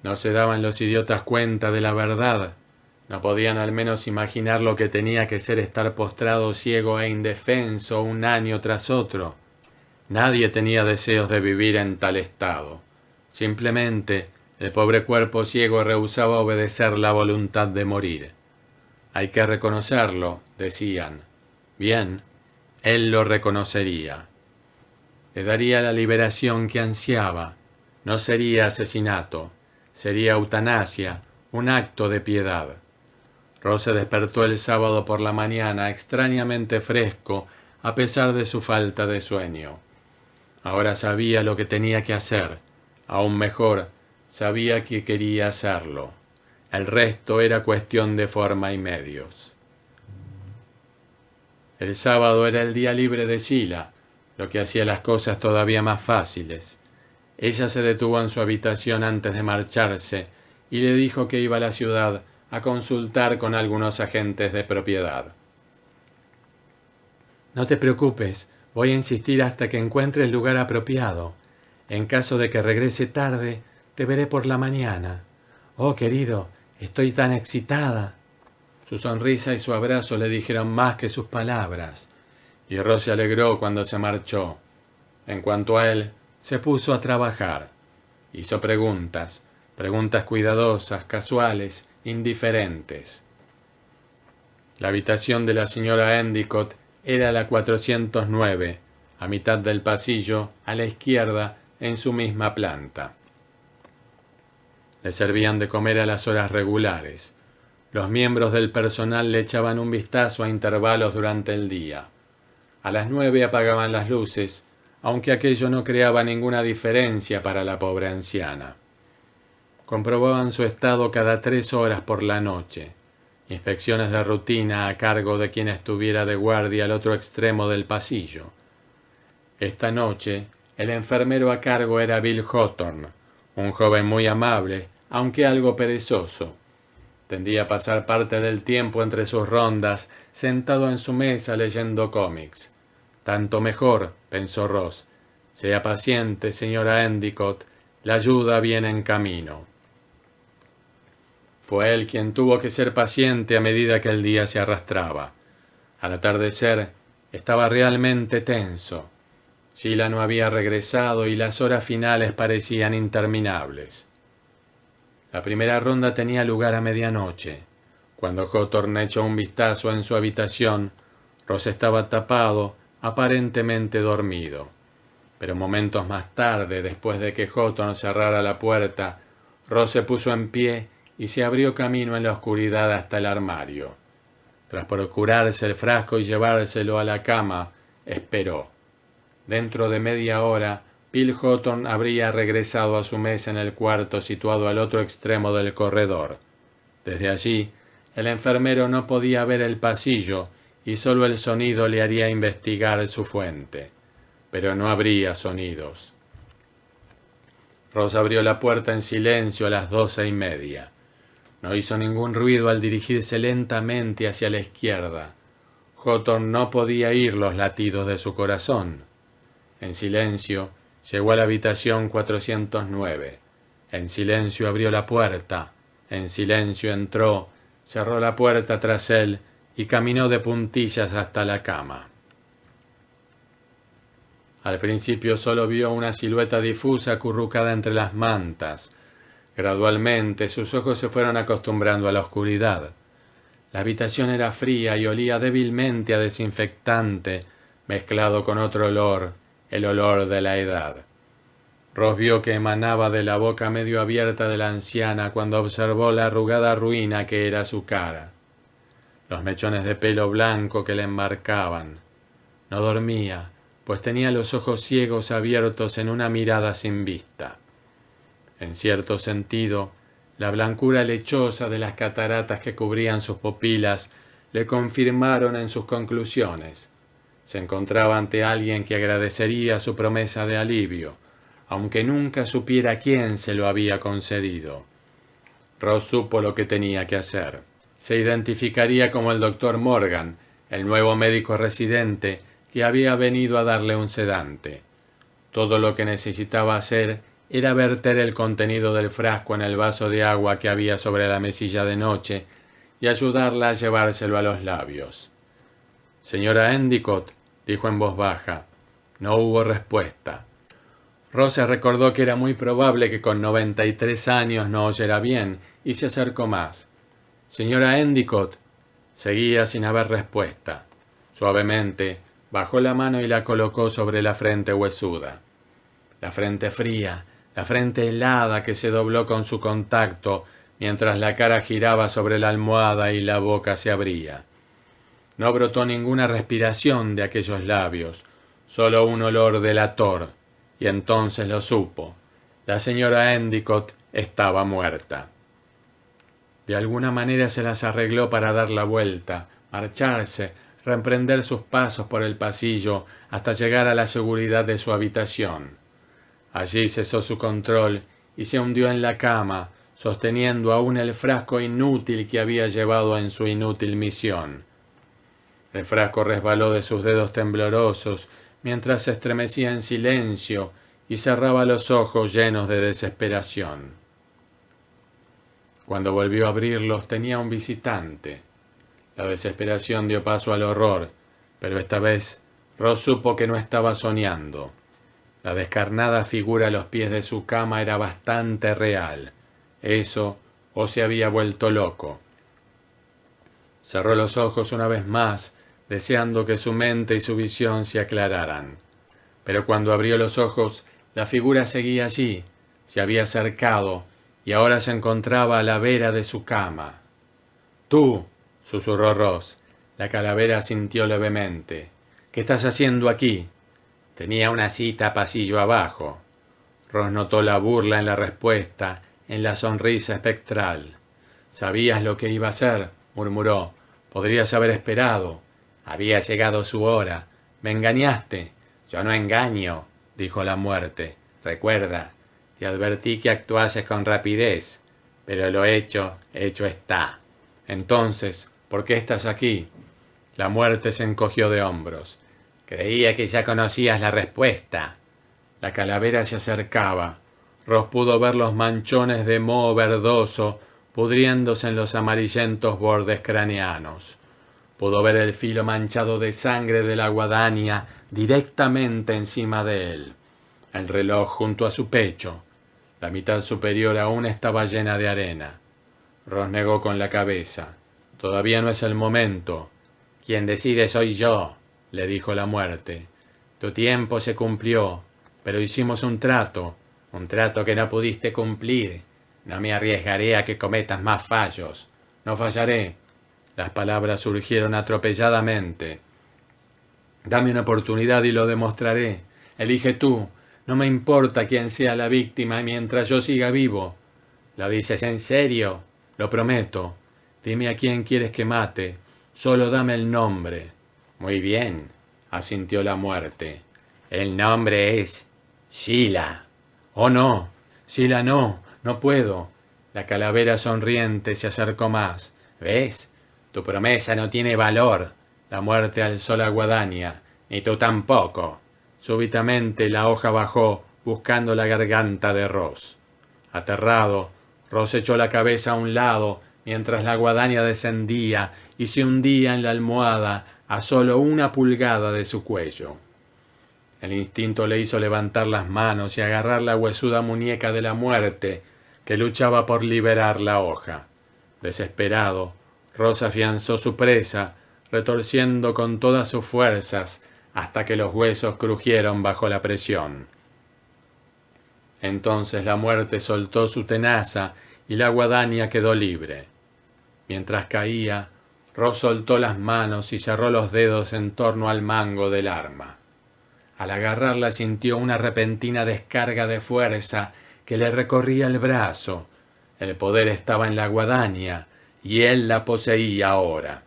¿No se daban los idiotas cuenta de la verdad? ¿No podían al menos imaginar lo que tenía que ser estar postrado, ciego e indefenso un año tras otro? Nadie tenía deseos de vivir en tal estado. Simplemente, el pobre cuerpo ciego rehusaba obedecer la voluntad de morir. Hay que reconocerlo, decían. Bien, él lo reconocería. Le daría la liberación que ansiaba. No sería asesinato, sería eutanasia, un acto de piedad. Ross se despertó el sábado por la mañana extrañamente fresco a pesar de su falta de sueño. Ahora sabía lo que tenía que hacer. Aún mejor, sabía que quería hacerlo. El resto era cuestión de forma y medios. El sábado era el día libre de Sheila, lo que hacía las cosas todavía más fáciles. Ella se detuvo en su habitación antes de marcharse y le dijo que iba a la ciudad a consultar con algunos agentes de propiedad. No te preocupes, voy a insistir hasta que encuentre el lugar apropiado. En caso de que regrese tarde, te veré por la mañana. Oh, querido, estoy tan excitada. Su sonrisa y su abrazo le dijeron más que sus palabras, y Ross se alegró cuando se marchó. En cuanto a él, se puso a trabajar. Hizo preguntas cuidadosas, casuales, indiferentes. La habitación de la señora Endicott era la 409, a mitad del pasillo, a la izquierda, en su misma planta. Le servían de comer a las horas regulares. Los miembros del personal le echaban un vistazo a intervalos durante el día. A las 9 apagaban las luces, aunque aquello no creaba ninguna diferencia para la pobre anciana. Comprobaban su estado cada 3 horas por la noche. Inspecciones de rutina a cargo de quien estuviera de guardia al otro extremo del pasillo. Esta noche, el enfermero a cargo era Bill Hawthorne, un joven muy amable, aunque algo perezoso. Tendía a pasar parte del tiempo entre sus rondas, sentado en su mesa leyendo cómics. Tanto mejor, pensó Ross. Sea paciente, señora Endicott, la ayuda viene en camino. Fue él quien tuvo que ser paciente a medida que el día se arrastraba. Al atardecer, estaba realmente tenso. Sheila no había regresado y las horas finales parecían interminables. La primera ronda tenía lugar a medianoche. Cuando Hawthorne echó un vistazo en su habitación, Ross estaba tapado, aparentemente dormido. Pero momentos más tarde, después de que Hawthorne cerrara la puerta, Ross se puso en pie y se abrió camino en la oscuridad hasta el armario. Tras procurarse el frasco y llevárselo a la cama, esperó. Dentro de media hora, Bill Hawthorne habría regresado a su mesa en el cuarto situado al otro extremo del corredor. Desde allí, el enfermero no podía ver el pasillo y solo el sonido le haría investigar su fuente. Pero no habría sonidos. Ross abrió la puerta en silencio a las 12:30. No hizo ningún ruido al dirigirse lentamente hacia la izquierda. Hawthorne no podía oír los latidos de su corazón. En silencio, llegó a la habitación 409. En silencio abrió la puerta. En silencio entró, cerró la puerta tras él y caminó de puntillas hasta la cama. Al principio solo vio una silueta difusa acurrucada entre las mantas. Gradualmente sus ojos se fueron acostumbrando a la oscuridad. La habitación era fría y olía débilmente a desinfectante, mezclado con otro olor, el olor de la edad. Ross vio que emanaba de la boca medio abierta de la anciana cuando observó la arrugada ruina que era su cara. Los mechones de pelo blanco que le enmarcaban. No dormía, pues tenía los ojos ciegos abiertos en una mirada sin vista. En cierto sentido, la blancura lechosa de las cataratas que cubrían sus pupilas le confirmaron en sus conclusiones. Se encontraba ante alguien que agradecería su promesa de alivio, aunque nunca supiera quién se lo había concedido. Ross supo lo que tenía que hacer. Se identificaría como el doctor Morgan, el nuevo médico residente que había venido a darle un sedante. Todo lo que necesitaba hacer era verter el contenido del frasco en el vaso de agua que había sobre la mesilla de noche y ayudarla a llevárselo a los labios. «Señora Endicott», dijo en voz baja. No hubo respuesta. Ross se recordó que era muy probable que con 93 años no oyera bien y se acercó más. «Señora Endicott». Seguía sin haber respuesta. Suavemente bajó la mano y la colocó sobre la frente huesuda. La frente fría, la frente helada que se dobló con su contacto mientras la cara giraba sobre la almohada y la boca se abría. No brotó ninguna respiración de aquellos labios, solo un olor delator, y entonces lo supo. La señora Endicott estaba muerta. De alguna manera se las arregló para dar la vuelta, marcharse, reemprender sus pasos por el pasillo hasta llegar a la seguridad de su habitación. Allí cesó su control y se hundió en la cama, sosteniendo aún el frasco inútil que había llevado en su inútil misión. El frasco resbaló de sus dedos temblorosos mientras se estremecía en silencio y cerraba los ojos llenos de desesperación. Cuando volvió a abrirlos tenía un visitante. La desesperación dio paso al horror, pero esta vez Ross supo que no estaba soñando. La descarnada figura a los pies de su cama era bastante real. Eso o se había vuelto loco. Cerró los ojos una vez más, deseando que su mente y su visión se aclararan. Pero cuando abrió los ojos, la figura seguía allí, se había acercado y ahora se encontraba a la vera de su cama. «Tú», susurró Ross. La calavera asintió levemente. «¿Qué estás haciendo aquí?» «Tenía una cita pasillo abajo». Ross notó la burla en la respuesta, en la sonrisa espectral. «¿Sabías lo que iba a hacer?», murmuró. «Podrías haber esperado». «Había llegado su hora. Me engañaste». «Yo no engaño», dijo la muerte. «Recuerda, te advertí que actuases con rapidez, pero lo hecho está. Entonces, ¿por qué estás aquí?» La muerte se encogió de hombros. «Creía que ya conocías la respuesta». La calavera se acercaba. Ross pudo ver los manchones de moho verdoso pudriéndose en los amarillentos bordes craneanos. Pudo ver el filo manchado de sangre de la guadaña directamente encima de él. El reloj junto a su pecho. La mitad superior aún estaba llena de arena. Ross negó con la cabeza. «Todavía no es el momento». «Quien decide soy yo», le dijo la muerte. «Tu tiempo se cumplió, pero hicimos un trato que no pudiste cumplir. No me arriesgaré a que cometas más fallos. No fallaré». Las palabras surgieron atropelladamente. «Dame una oportunidad y lo demostraré. Elige tú. No me importa quién sea la víctima mientras yo siga vivo». «¿Lo dices en serio?» «Lo prometo. Dime a quién quieres que mate. Solo dame el nombre». «Muy bien», asintió la muerte. «El nombre es Sheila». «Oh, no. Sheila, no. No puedo». La calavera sonriente se acercó más. «¿Ves? Tu promesa no tiene valor». La muerte alzó la guadaña. «Ni tú tampoco». Súbitamente la hoja bajó, buscando la garganta de Ross. Aterrado, Ross echó la cabeza a un lado, mientras la guadaña descendía y se hundía en la almohada a solo 1 pulgada de su cuello. El instinto le hizo levantar las manos y agarrar la huesuda muñeca de la muerte, que luchaba por liberar la hoja. Desesperado, Ross afianzó su presa, retorciendo con todas sus fuerzas hasta que los huesos crujieron bajo la presión. Entonces la muerte soltó su tenaza y la guadaña quedó libre. Mientras caía, Ross soltó las manos y cerró los dedos en torno al mango del arma. Al agarrarla sintió una repentina descarga de fuerza que le recorría el brazo. El poder estaba en la guadaña y él la poseía ahora.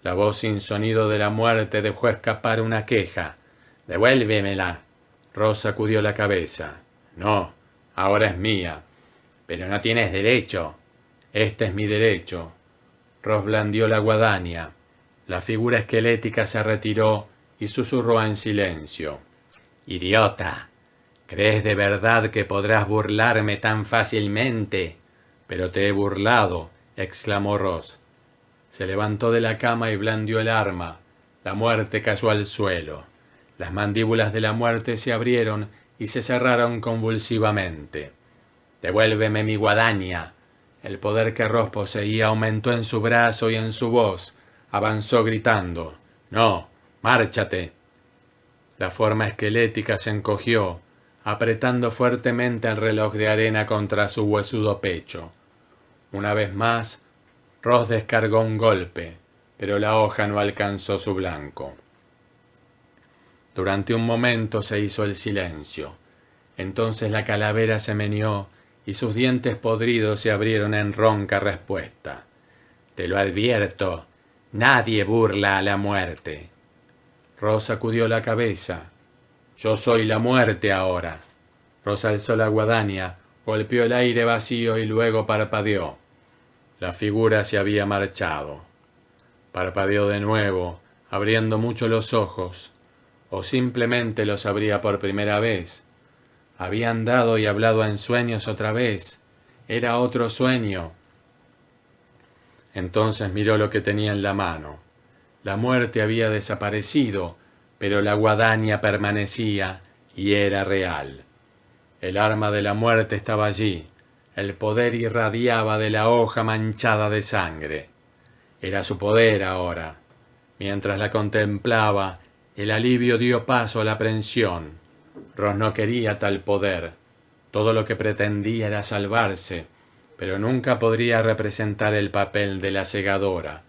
La voz sin sonido de la muerte dejó escapar una queja. «¡Devuélvemela!». Ross sacudió la cabeza. «No, ahora es mía». «Pero no tienes derecho». «Este es mi derecho». Ross blandió la guadaña. La figura esquelética se retiró y susurró en silencio. «Idiota, ¿crees de verdad que podrás burlarme tan fácilmente?» «Pero te he burlado», exclamó Ross. Se levantó de la cama y blandió el arma. La muerte cayó al suelo. Las mandíbulas de la muerte se abrieron y se cerraron convulsivamente. «Devuélveme mi guadaña». El poder que Ross poseía aumentó en su brazo y en su voz. Avanzó gritando. «No, márchate». La forma esquelética se encogió, apretando fuertemente el reloj de arena contra su huesudo pecho. Una vez más, Ross descargó un golpe, pero la hoja no alcanzó su blanco. Durante un momento se hizo el silencio. Entonces la calavera se meneó y sus dientes podridos se abrieron en ronca respuesta. «Te lo advierto, nadie burla a la muerte». Ross sacudió la cabeza. «Yo soy la muerte ahora». Ross alzó la guadaña, golpeó el aire vacío y luego parpadeó. La figura se había marchado. Parpadeó de nuevo, abriendo mucho los ojos, o simplemente los abría por primera vez. Había andado y hablado en sueños otra vez. Era otro sueño. Entonces miró lo que tenía en la mano. La muerte había desaparecido, pero la guadaña permanecía y era real. El arma de la muerte estaba allí. El poder irradiaba de la hoja manchada de sangre. Era su poder ahora. Mientras la contemplaba, el alivio dio paso a la aprensión. Ross no quería tal poder. Todo lo que pretendía era salvarse, pero nunca podría representar el papel de la segadora.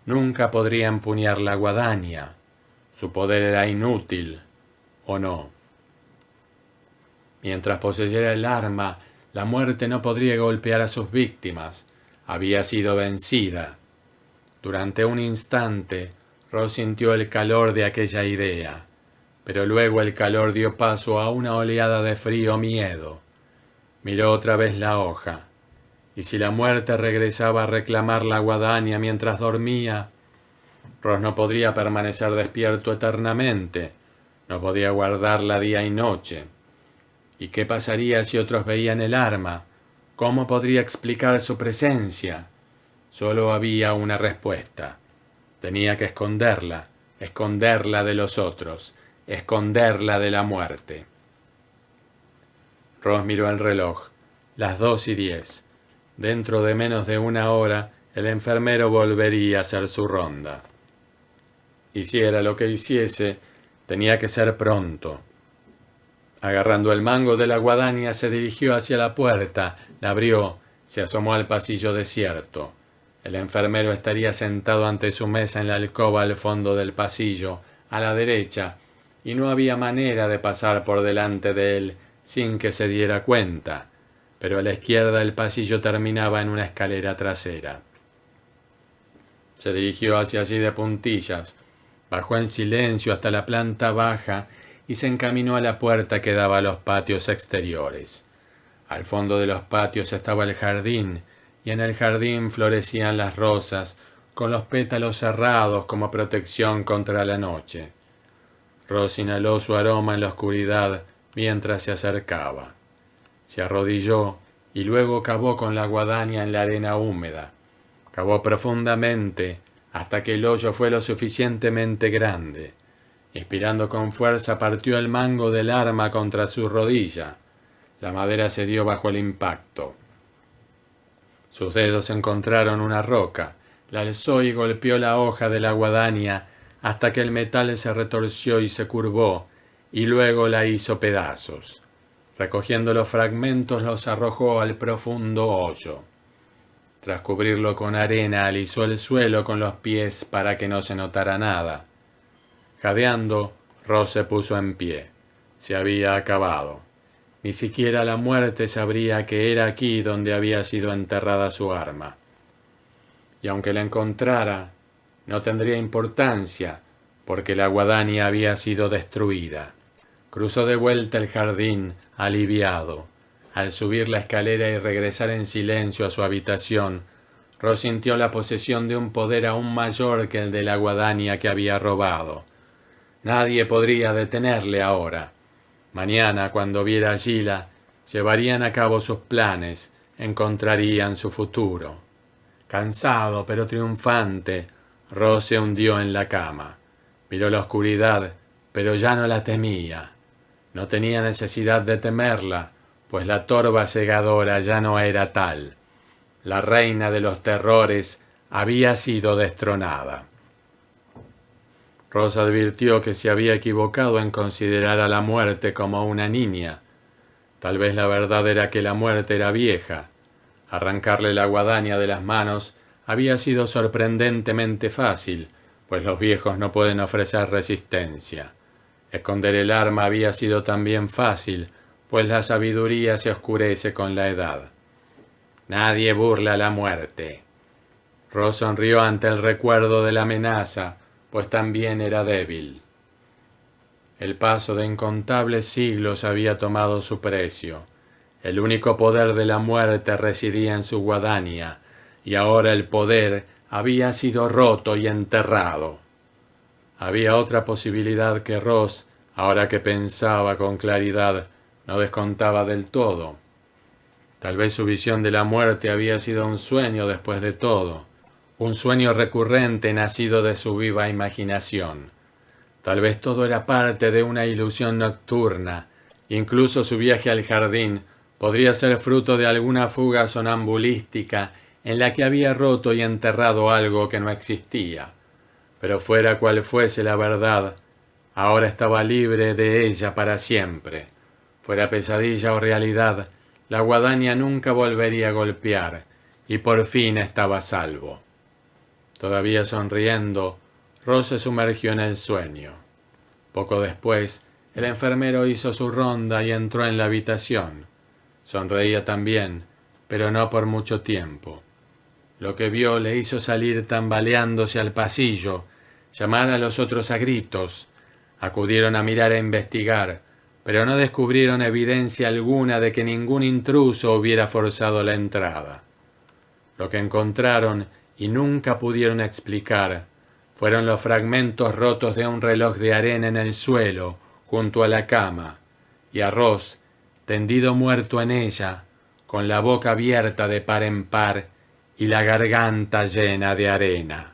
Nunca podría empuñar la guadaña. Su poder era inútil, ¿o no? Mientras poseyera el arma, la muerte no podría golpear a sus víctimas. Había sido vencida. Durante un instante, Ross sintió el calor de aquella idea, pero luego el calor dio paso a una oleada de frío miedo. Miró otra vez la hoja. ¿Y si la muerte regresaba a reclamar la guadaña mientras dormía? Ross no podría permanecer despierto eternamente. No podía guardarla día y noche. ¿Y qué pasaría si otros veían el arma? ¿Cómo podría explicar su presencia? Solo había una respuesta. Tenía que esconderla de los otros, esconderla de la muerte. Ross miró el reloj. Las 2:10. Dentro de menos de una hora, el enfermero volvería a hacer su ronda. Hiciera lo que hiciese, tenía que ser pronto. Agarrando el mango de la guadaña, se dirigió hacia la puerta, la abrió, se asomó al pasillo desierto. El enfermero estaría sentado ante su mesa en la alcoba al fondo del pasillo, a la derecha, y no había manera de pasar por delante de él sin que se diera cuenta, pero a la izquierda el pasillo terminaba en una escalera trasera. Se dirigió hacia allí de puntillas, bajó en silencio hasta la planta baja y se encaminó a la puerta que daba a los patios exteriores. Al fondo de los patios estaba el jardín, y en el jardín florecían las rosas, con los pétalos cerrados como protección contra la noche. Ross inhaló su aroma en la oscuridad mientras se acercaba. Se arrodilló y luego cavó con la guadaña en la arena húmeda. Cavó profundamente hasta que el hoyo fue lo suficientemente grande. Inspirando con fuerza, partió el mango del arma contra su rodilla. La madera cedió bajo el impacto. Sus dedos encontraron una roca, la alzó y golpeó la hoja de la guadaña hasta que el metal se retorció y se curvó, y luego la hizo pedazos. Recogiendo los fragmentos, los arrojó al profundo hoyo. Tras cubrirlo con arena, alisó el suelo con los pies para que no se notara nada. Jadeando, Ross se puso en pie. Se había acabado. Ni siquiera la muerte sabría que era aquí donde había sido enterrada su arma. Y aunque la encontrara, no tendría importancia, porque la guadaña había sido destruida. Cruzó de vuelta el jardín, aliviado. Al subir la escalera y regresar en silencio a su habitación, Ross sintió la posesión de un poder aún mayor que el de la guadaña que había robado. Nadie podría detenerle ahora. Mañana, cuando viera a Gila, llevarían a cabo sus planes, encontrarían su futuro. Cansado pero triunfante, Ross se hundió en la cama. Miró la oscuridad, pero ya no la temía. No tenía necesidad de temerla, pues la torva cegadora ya no era tal. La reina de los terrores había sido destronada. Ross advirtió que se había equivocado en considerar a la muerte como una niña. Tal vez la verdad era que la muerte era vieja. Arrancarle la guadaña de las manos había sido sorprendentemente fácil, pues los viejos no pueden ofrecer resistencia. Esconder el arma había sido también fácil, pues la sabiduría se oscurece con la edad. Nadie burla la muerte. Ross sonrió ante el recuerdo de la amenaza, pues también era débil. El paso de incontables siglos había tomado su precio. El único poder de la muerte residía en su guadaña, y ahora el poder había sido roto y enterrado. Había otra posibilidad que Ross, ahora que pensaba con claridad, no descontaba del todo. Tal vez su visión de la muerte había sido un sueño después de todo, un sueño recurrente nacido de su viva imaginación. Tal vez todo era parte de una ilusión nocturna, incluso su viaje al jardín podría ser fruto de alguna fuga sonambulística en la que había roto y enterrado algo que no existía. Pero fuera cual fuese la verdad, ahora estaba libre de ella para siempre. Fuera pesadilla o realidad, la guadaña nunca volvería a golpear, y por fin estaba a salvo. Todavía sonriendo, Ross se sumergió en el sueño. Poco después, el enfermero hizo su ronda y entró en la habitación. Sonreía también, pero no por mucho tiempo. Lo que vio le hizo salir tambaleándose al pasillo, llamar a los otros a gritos. Acudieron a mirar e investigar, pero no descubrieron evidencia alguna de que ningún intruso hubiera forzado la entrada. Lo que encontraron y nunca pudieron explicar fueron los fragmentos rotos de un reloj de arena en el suelo, junto a la cama, y a Ross, tendido muerto en ella, con la boca abierta de par en par y la garganta llena de arena.